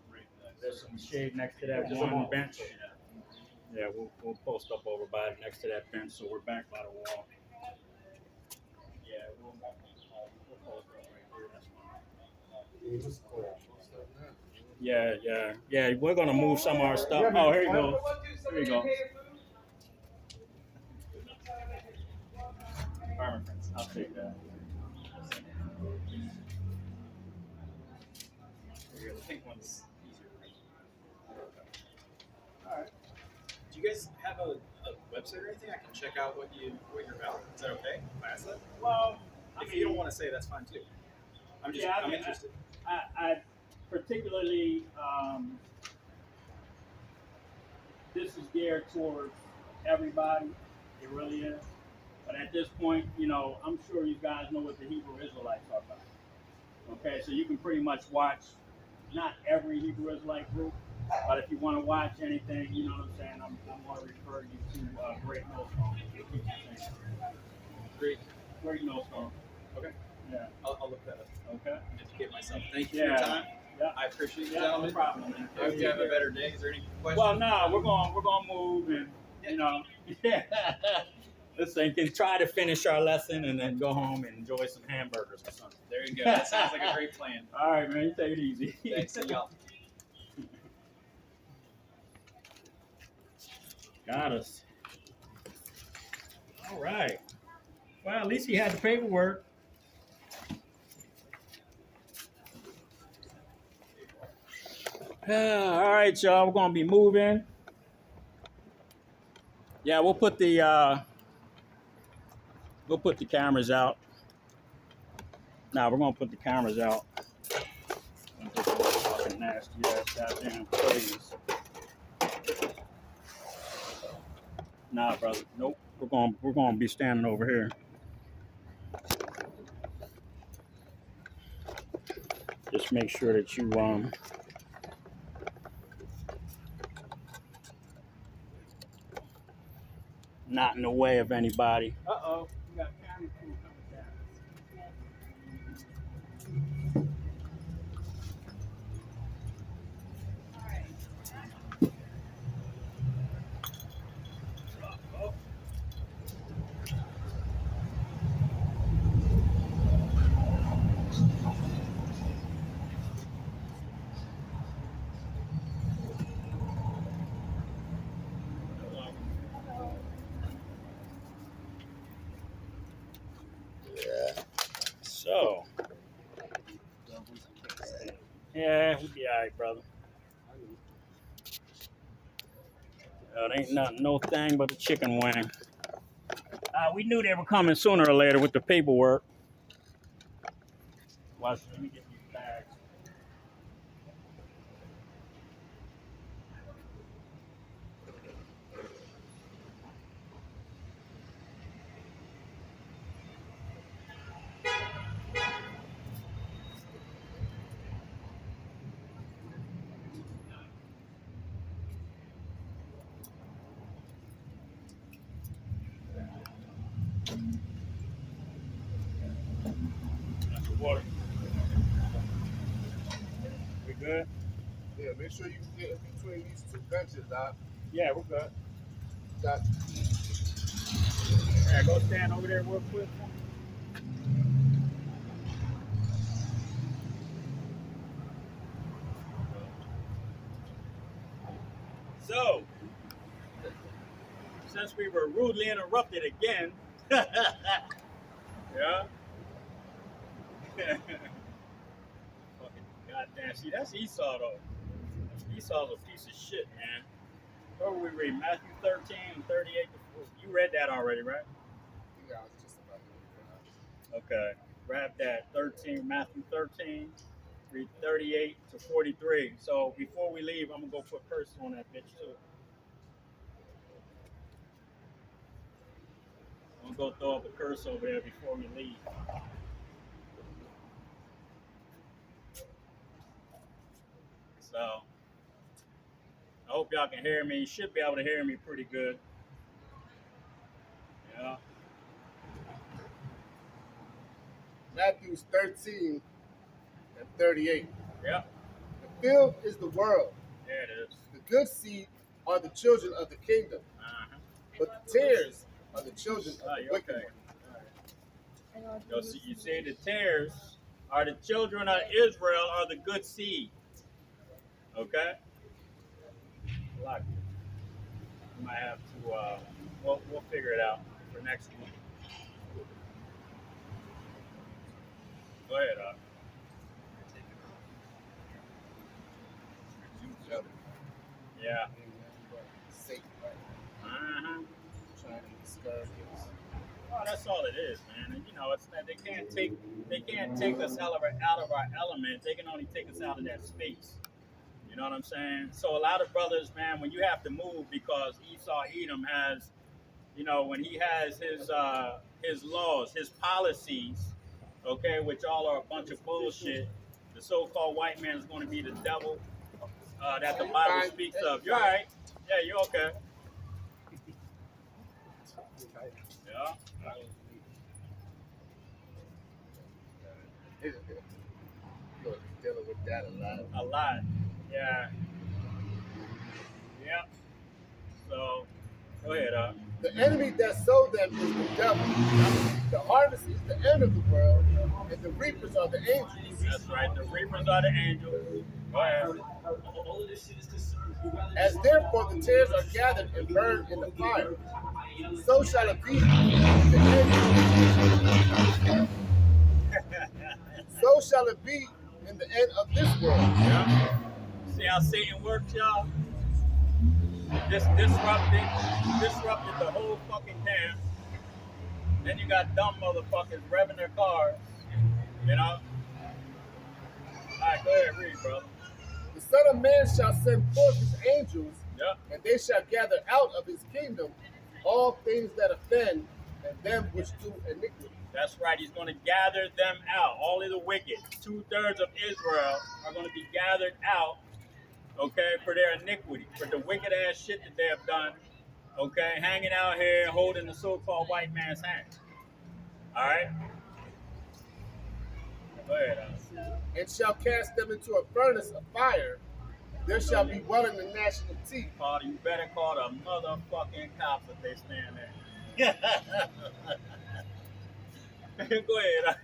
break There's some shade next to that one bench. Yeah, we'll post up over by next to that bench, so we're back by the wall. Yeah, we'll post up right here. That's fine. Yeah. We're gonna move some of our stuff. Oh, here you go. Here you go. Farmer friends, I'll take that. The pink one's easier to read. All right. Do you guys have a website or anything I can check out what you're about? Is that okay? If I ask that? Well, If you don't want to say, that's fine too. I'm interested. I particularly this is geared towards everybody. It really is. But at this point, I'm sure you guys know what the Hebrew Israelites are about. Okay, so you can pretty much watch not every Hebrew Israelite group, but if you want to watch anything, you know what I'm saying, I'm going to refer you to Great Millstone. Great Millstone. Okay. Yeah. I'll look that up. Okay. Educate myself. Thank you for your time. Yeah. I appreciate you, Yeah, gentlemen. no problem, man. I hope you have a better day. Is there any questions? Well, no, we're gonna move and listen, can try to finish our lesson and then go home and enjoy some hamburgers or something. There you go. That sounds like a great plan. All right, man. You take it easy. Thanks, y'all. Got us. All right. Well, at least he had the paperwork. All right, y'all. We're gonna be moving. Yeah, we'll put the cameras out. Now we're gonna put the cameras out. Fucking nasty ass goddamn plays. Nah, brother. Nope. We're gonna be standing over here. Just make sure that you not in the way of anybody. Uh-oh. We got camera crew coming down. So, yeah, we'll be all right, brother. It ain't nothing, no thing but a chicken wing. We knew they were coming sooner or later with the paperwork. Watch, let me get these bags. That's the water. We good? Yeah, make sure you get in between these two benches, Doc. Yeah, we're good. Doc. Yeah, go stand over there real quick. So, since we were rudely interrupted again, yeah. Fucking goddamn. See, that's Esau though. Esau's a piece of shit, man. What were we reading? Matthew 13 and 38. You read that already, right? Yeah, I was just about to Okay. Grab that 13, Matthew 13, read 38 to 43. So before we leave, I'm gonna go put curse on that bitch too. I'm gonna go throw up a curse over there before we leave. So I hope y'all can hear me. You should be able to hear me pretty good. Yeah. Matthew 13 and 38. Yep. The field is the world. There it is. The good seed are the children of the kingdom, Uh-huh. but the tares are the children of the you're wicked okay. one. You see, the tares are the children of Israel, are the good seed. Okay? Like, we might have to, we'll figure it out for next week. Go ahead, Each other. Yeah. Satan, right? Uh-huh. Trying to discourage us. Oh, that's all it is, man. And you know, it's not, they can't take us out of our element. They can only take us out of that space. You know what I'm saying? So a lot of brothers, man, when you have to move because Esau Edom has, you know, when he has his laws, his policies, okay, which all are a bunch of bullshit. The so-called white man is going to be the devil that the Bible speaks of. You're all right. Yeah, you're okay. Yeah. You're dealing with that a lot. A lot. Yeah. Yeah. So, go ahead, The enemy that sowed them is the devil. The harvest is the end of the world, and the reapers are the angels. That's right. The reapers are the angels. Go ahead. As therefore the tares are gathered and burned in the fire, so shall it be in the end. So shall it be in the end of this world. Yeah. See how Satan works, y'all? Disrupted the whole fucking camp. Then you got dumb motherfuckers revving their cars. You know? Alright, go ahead, read, brother. The Son of Man shall send forth his angels, Yep. and they shall gather out of his kingdom all things that offend, and them which do iniquity. That's right. He's going to gather them out. All of the wicked, 2/3 of Israel, are going to be gathered out, okay, for their iniquity, for the wicked ass shit that they have done, okay, hanging out here holding the so-called white man's hand. All right? Go ahead, And shall cast them into a furnace of fire. There shall be welling and gnashing of teeth. Carter, you better call the motherfucking cops if they stand there. Go ahead.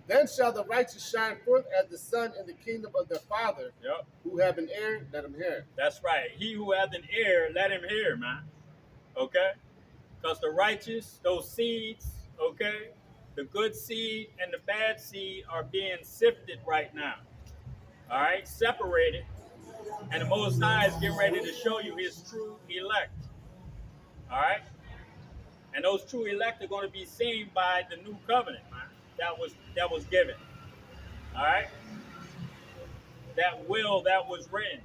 Then shall the righteous shine forth as the sun in the kingdom of their Father. Yep. Who have an ear, let him hear. That's right. He who hath an ear, let him hear, man. Okay? Because the righteous, those seeds, Okay? The good seed and the bad seed are being sifted right now. All right? Separated. And the Most High is getting ready to show you his true elect. All right? And those true elect are going to be seen by the new covenant, man, that was given. All right? That will that was written.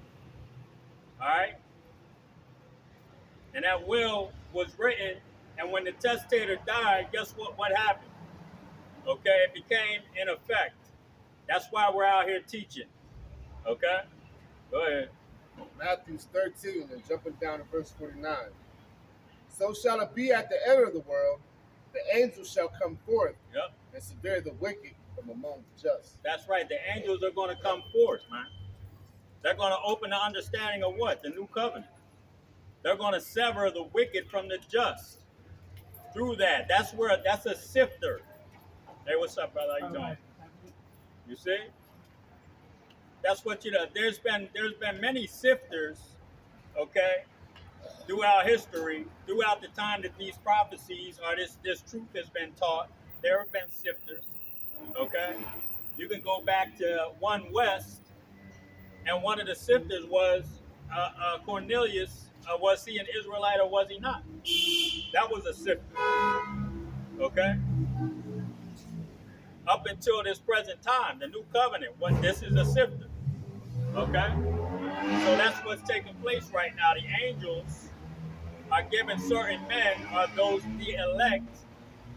All right? And that will was written, and when the testator died, guess what happened? Okay, it became in effect. That's why we're out here teaching. Okay? Go ahead. Matthew 13 and jumping down to verse 49. So shall it be at the end of the world, the angels shall come forth Yep. and sever the wicked from among the just. That's right. The angels are going to come forth, man. They're going to open the understanding of what? The new covenant. They're going to sever the wicked from the just. Through that. That's a sifter. Hey, what's up, brother? How you doing? You see? That's what you know. There's been many sifters, okay, throughout history, throughout the time that these prophecies or this truth has been taught. There have been sifters, okay. You can go back to 1 West, and one of the sifters was Cornelius. Was he an Israelite or was he not? That was a sifter, okay. Up until this present time, the new covenant, this is a sifter, okay. So that's what's taking place right now. The angels are giving certain men, those the elect,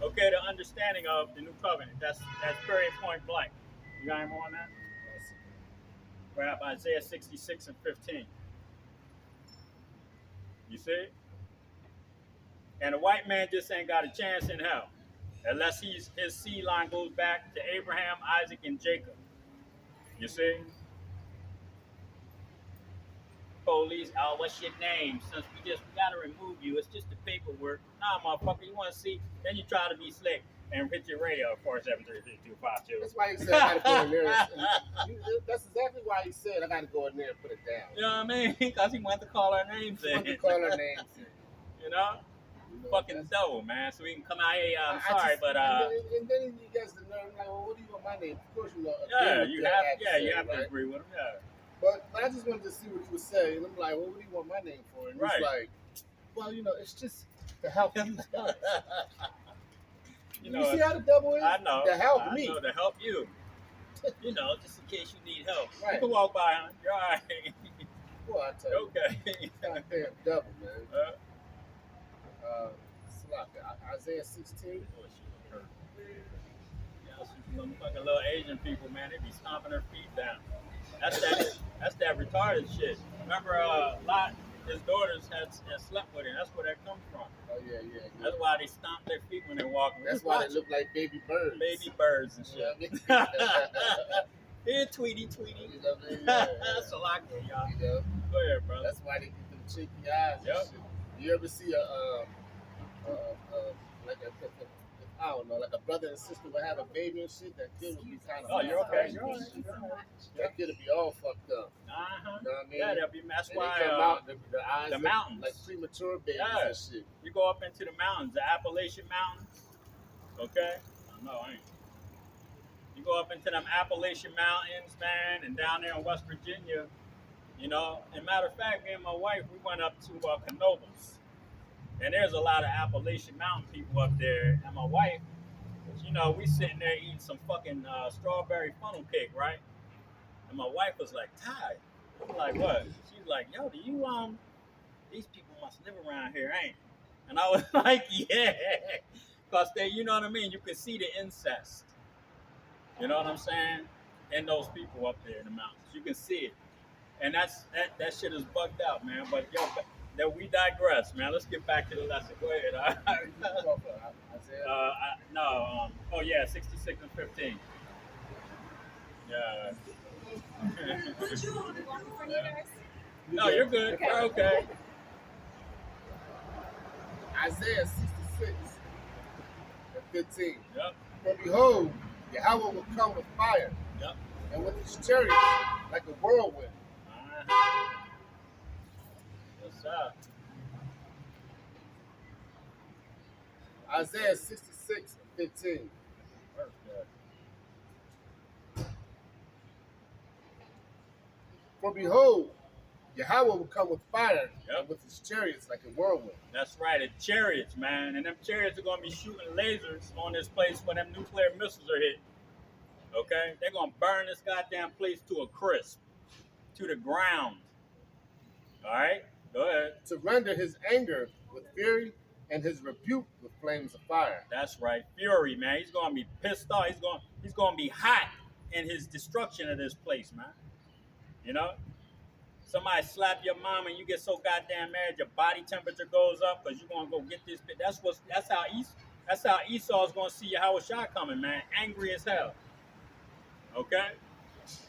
okay, the understanding of the new covenant. That's period point blank. You got any more on that? Grab Isaiah 66 and 15. You see? And the white man just ain't got a chance in hell. Unless his seed line goes back to Abraham, Isaac, and Jacob. You see? Police, oh, what's your name? Since we gotta remove you, it's just the paperwork. Nah, motherfucker, you wanna see? Then you try to be slick and hit your radio, 473-252. That's why he said I gotta go in there. That's exactly why he said I gotta go in there and put it down. You know what I mean? Because he wanted to call our names He in. wanted to call our names in. You know? Fucking dough, man. So we can come out here. I'm sorry, but and then you guys the nerve like, well, what do you want my name? Of course you know. you have to agree with him. Yeah. But I just wanted to see what he was saying. And I'm like, well, what do you want my name for? And he's like, well, it's just to help you guys. You see how the devil is? I know. To help me. To help you. Just in case you need help. Right. You can walk by, huh? You're all right. Well, I tell you. Okay. Goddamn devil, man. Isaiah 16. Some fucking little Asian people, man, they be stomping their feet down. That's that retarded shit. Remember, Lot, his daughters had slept with him. That's where that comes from. Oh yeah. That's why they stomp their feet when they're walking. That's why they look like baby birds. Baby birds and shit. You know what I mean? Here, Tweety. You know what I mean? Yeah. That's a lot, y'all. Go ahead, brother. That's why they get them cheeky eyes. Yep. And shit. You ever see I don't know, like a brother and sister would have a baby and shit? That kid would be kind of. Oh, you're okay. That kid would be all fucked up. Uh-huh. You know what I mean? Yeah, that's and why. They come out, the eyes the mountains, like premature babies and shit. You go up into the mountains, the Appalachian Mountains. Okay. I ain't. You go up into them Appalachian Mountains, man, and down there in West Virginia. And matter of fact, me and my wife, we went up to Canovas. And there's a lot of Appalachian Mountain people up there. And my wife, we sitting there eating some fucking strawberry funnel cake, right? And my wife was like, Ty. I'm like, what? She's like, yo, do you, these people must live around here, ain't? And I was like, yeah. Because they, you know what I mean? You can see the incest. You know what I'm saying? And those people up there in the mountains. You can see it. And that shit is bugged out, man. But yo, that we digress, man. Let's get back to the lesson. Go ahead. Oh yeah, 66 and 15. Yeah. No, you're good. Okay. You're okay. Isaiah 66 and 15. Yep. For behold, Yahweh will come with fire. Yep. And with his chariots like a whirlwind. What's up? Isaiah 66 and 15. Where's that? For behold, Yahweh will come with fire Yep. and with his chariots like a whirlwind. That's right, it's chariots, man. And them chariots are going to be shooting lasers on this place when them nuclear missiles are hit. Okay? They're going to burn this goddamn place to a crisp, to the ground. All right? Go ahead. To render his anger with fury and his rebuke with flames of fire. That's right, fury, man. He's going to be pissed off. He's going to be hot in his destruction of this place, man. You know? Somebody slap your mom and you get so goddamn mad your body temperature goes up because you're gonna go get this bit. That's how Esau's gonna see Yahweh Shah coming, man. Angry as hell. Okay?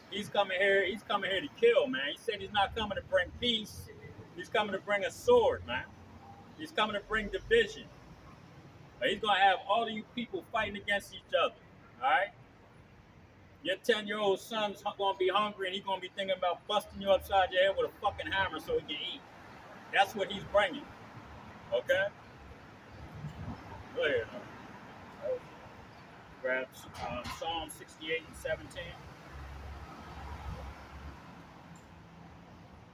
He's coming here to kill, man. He said he's not coming to bring peace. He's coming to bring a sword, man. He's coming to bring division. But he's gonna have all of you people fighting against each other. Alright? Your 10-year-old son's gonna be hungry and he's gonna be thinking about busting you upside your head with a fucking hammer so he can eat. That's what he's bringing. Okay? Go ahead. Grab Psalm 68 and 17.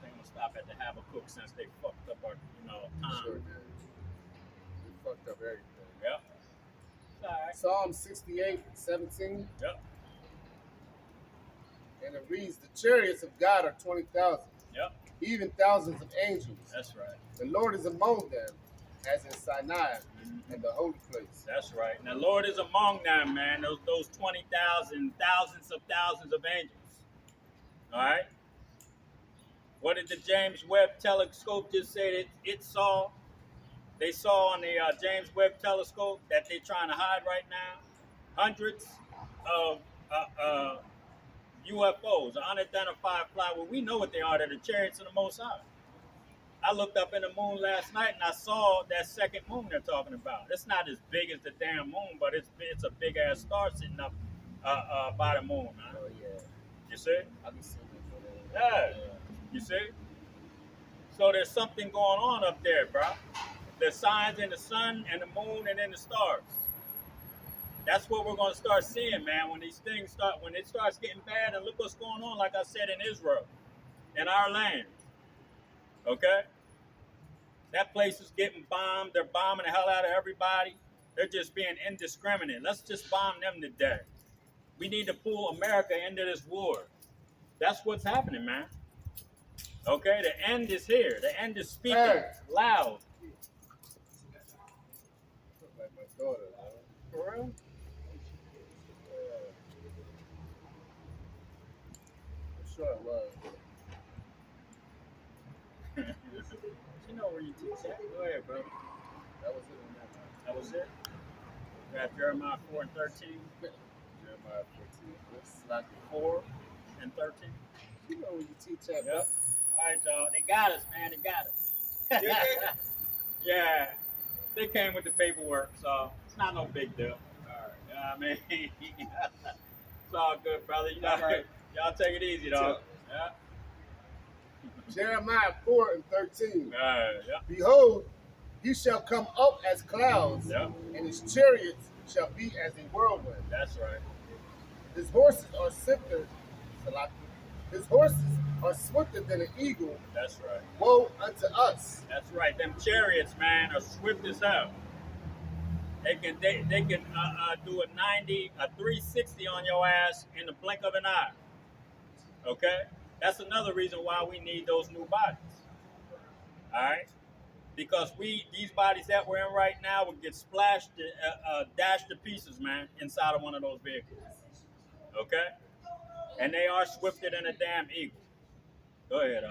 I think I'm gonna stop at the Habakkuk since they fucked up our, time. Sure did. They fucked up everything. Yep. It's all right. Psalm 68, 17. Yep. And it reads, the chariots of God are 20,000, Yep. even thousands of angels. That's right. The Lord is among them, as in Sinai and the holy place. That's right. And the Lord is among them, man. Those 20,000, thousands of angels. All right. What did the James Webb telescope just say that it saw? They saw on the James Webb telescope that they're trying to hide right now. Hundreds of UFOs, unidentified fly. Well, we know what they are. They're the chariots of the Most High. I looked up in the moon last night and I saw that second moon they're talking about. It's not as big as the damn moon, but it's a big ass star sitting up by the moon, man. Oh, yeah. You see? I'll be seeing it. Yeah. You see? So there's something going on up there, bro. There's signs in the sun and the moon and in the stars. That's what we're going to start seeing, man, when it starts getting bad. And look what's going on, like I said, in Israel, in our land. Okay? That place is getting bombed. They're bombing the hell out of everybody. They're just being indiscriminate. Let's just bomb them to death. We need to pull America into this war. That's what's happening, man. Okay? The end is here. The end is speaking loud. Like my daughter, man. For real? I'm sure it was. You know where you teach at. Go ahead, bro. That was it in that one. That was it. We got Jeremiah 4 and 13. Jeremiah 14. This is like 4 and 13. you know where you teach at, Yep. All right, y'all. They got us, man. They got us. Yeah. They came with the paperwork, so it's not no big deal. All right. You know what I mean? It's all good, brother. Y'all take it easy, dog. Yeah. Jeremiah 4 and 13. Yeah. Behold, he shall come up as clouds, Yeah. and his chariots shall be as a whirlwind. That's right. His horses are swifter. His horses are swifter than an eagle. That's right. Woe unto us. That's right. Them chariots, man, are swift as hell. They can do a 360 on your ass in the blink of an eye. Okay? That's another reason why we need those new bodies. All right? Because these bodies that we're in right now would get splashed, dashed to pieces, man, inside of one of those vehicles. Okay? And they are swifter than a damn eagle. Go ahead,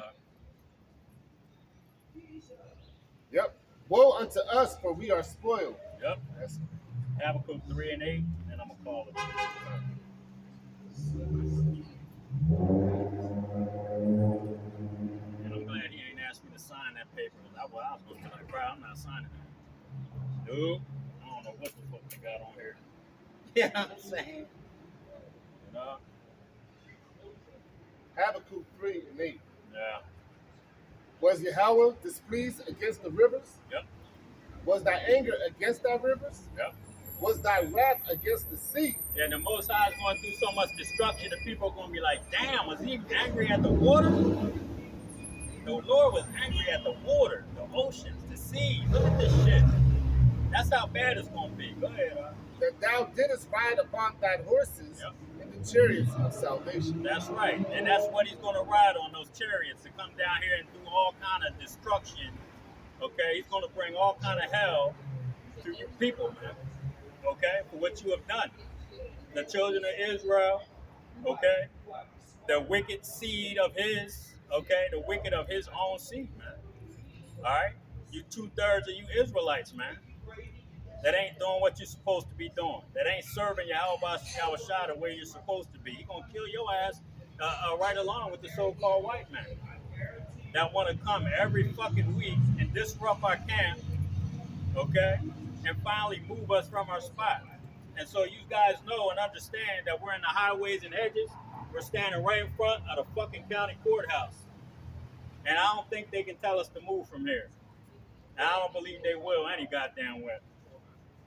Yep. Woe unto us, for we are spoiled. Yep. That's Habakkuk 3 and 8, and I'm going to call it. And I'm glad he ain't asked me to sign that paper. I was going to be like, bro, I'm not signing that. Nope. I don't know what the fuck they got on here. You know what I'm saying? You know? Habakkuk 3 and 8. Yeah. Was Yahweh displeased against the rivers? Yep. Was thy anger against thy rivers? Yep. was thy wrath against the sea. And the Most High is going to do so much destruction that people are going to be like, damn, was he angry at the water? The Lord was angry at the water, the oceans, the sea. Look at this shit. That's how bad it's going to be. Go ahead, That thou didst ride upon thine horses Yep. in the chariots of salvation. That's right. And that's what he's going to ride on, those chariots, to come down here and do all kind of destruction. Okay? He's going to bring all kind of hell to you people, man. Okay? For what you have done. The children of Israel, okay? The wicked seed of his, okay? The wicked of his own seed, man. All right? You 2/3 of you Israelites, man. That ain't doing what you're supposed to be doing. That ain't serving Yahweh Shah the way you're supposed to be. He gonna kill your ass right along with the so-called white man that want to come every fucking week and disrupt our camp, okay? And finally move us from our spot. And so you guys know and understand that we're in the highways and hedges. We're standing right in front of the fucking county courthouse. And I don't think they can tell us to move from here. And I don't believe they will any goddamn way.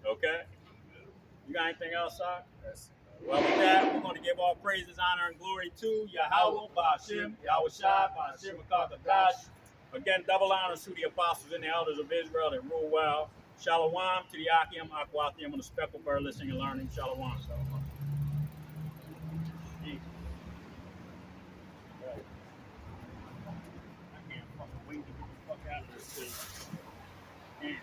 Okay? You got anything else, Sar? Yes. Well, with that, we're going to give all praises, honor, and glory to Yahweh, Ba'ashim, Yahweh Shai, Ba'ashim, Makakadash. Again, double honors to the apostles and the elders of Israel that rule well. Shalom to the Akim, Akwathium, and the speckled bird listening and learning. Shalom. Shalom. Jesus. Right. I can't fucking wait to get the fuck out of this shit. Damn.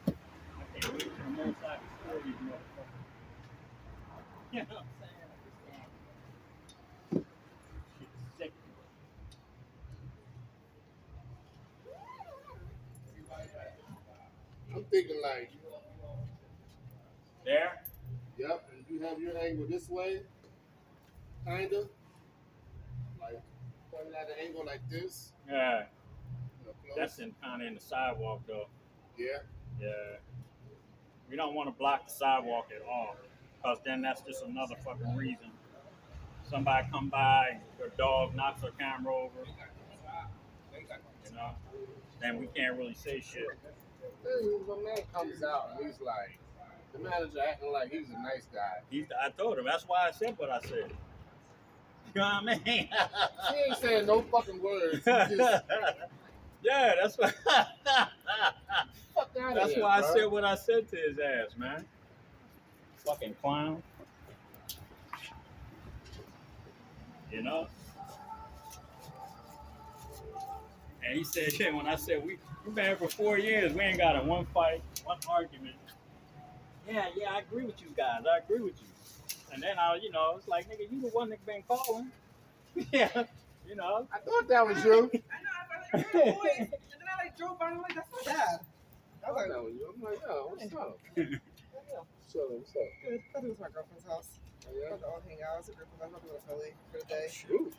I can't wait for the Most High to destroy these motherfuckers. You know what I'm saying? Shit's sick. I'm thinking like, There? yep, and you have your angle this way, kinda. Like pointing at an angle like this. Yeah. Close. That's in kind of in the sidewalk though. Yeah. Yeah. We don't want to block the sidewalk at all, because then that's just another fucking reason. Somebody come by, their dog knocks their camera over, you know, then we can't really say shit. Then the man comes out and he's like, the manager acting like he's a nice guy. I told him, that's why I said what I said. You know what I mean? He ain't saying no fucking words. He just Yeah, that's why. fuck out of That's here, why bro. I said what I said to his ass, man. Fucking clown. You know? And he said, yeah, when I said we've been here for 4 years, we ain't got a one fight, one argument. Yeah, I agree with you guys. I agree with you. And then it's like, nigga, you the one that been calling. Yeah, you know. I thought that was you. I know, I heard your voice, and then I drove by and I'm like, that's not bad. I was like, that was you. I'm like, yo, what's up? yeah, What's up? What's up? good. I think it was my girlfriend's house. Oh, yeah? About to all hang out. It's a group of us. I'm going to Philly for the day. Shoot.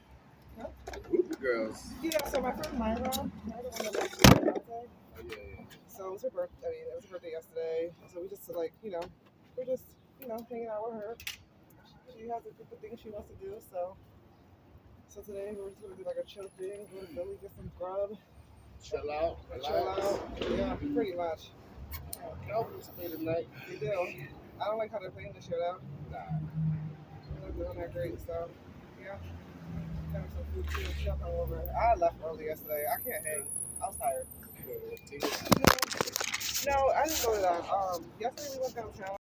Huh? Group of girls. Yeah, so my friend Myra, the one that lives in Beyonce. Oh, yeah. So it was her birthday. I mean, it was her birthday yesterday. So we just like, we're just, hanging out with her. She has a group of things she wants to do. So today we're just gonna do like a chill thing. Go to Philly, get some grub, Chill out. chill out. Yeah, pretty much. Calvin's play tonight. You do. I don't like how they're playing this year though. Nah. They're not doing that great. So yeah, have some food too. She'll come over. I left early yesterday. I can't hang. I was tired. No, I didn't go to that. Yesterday we went downtown.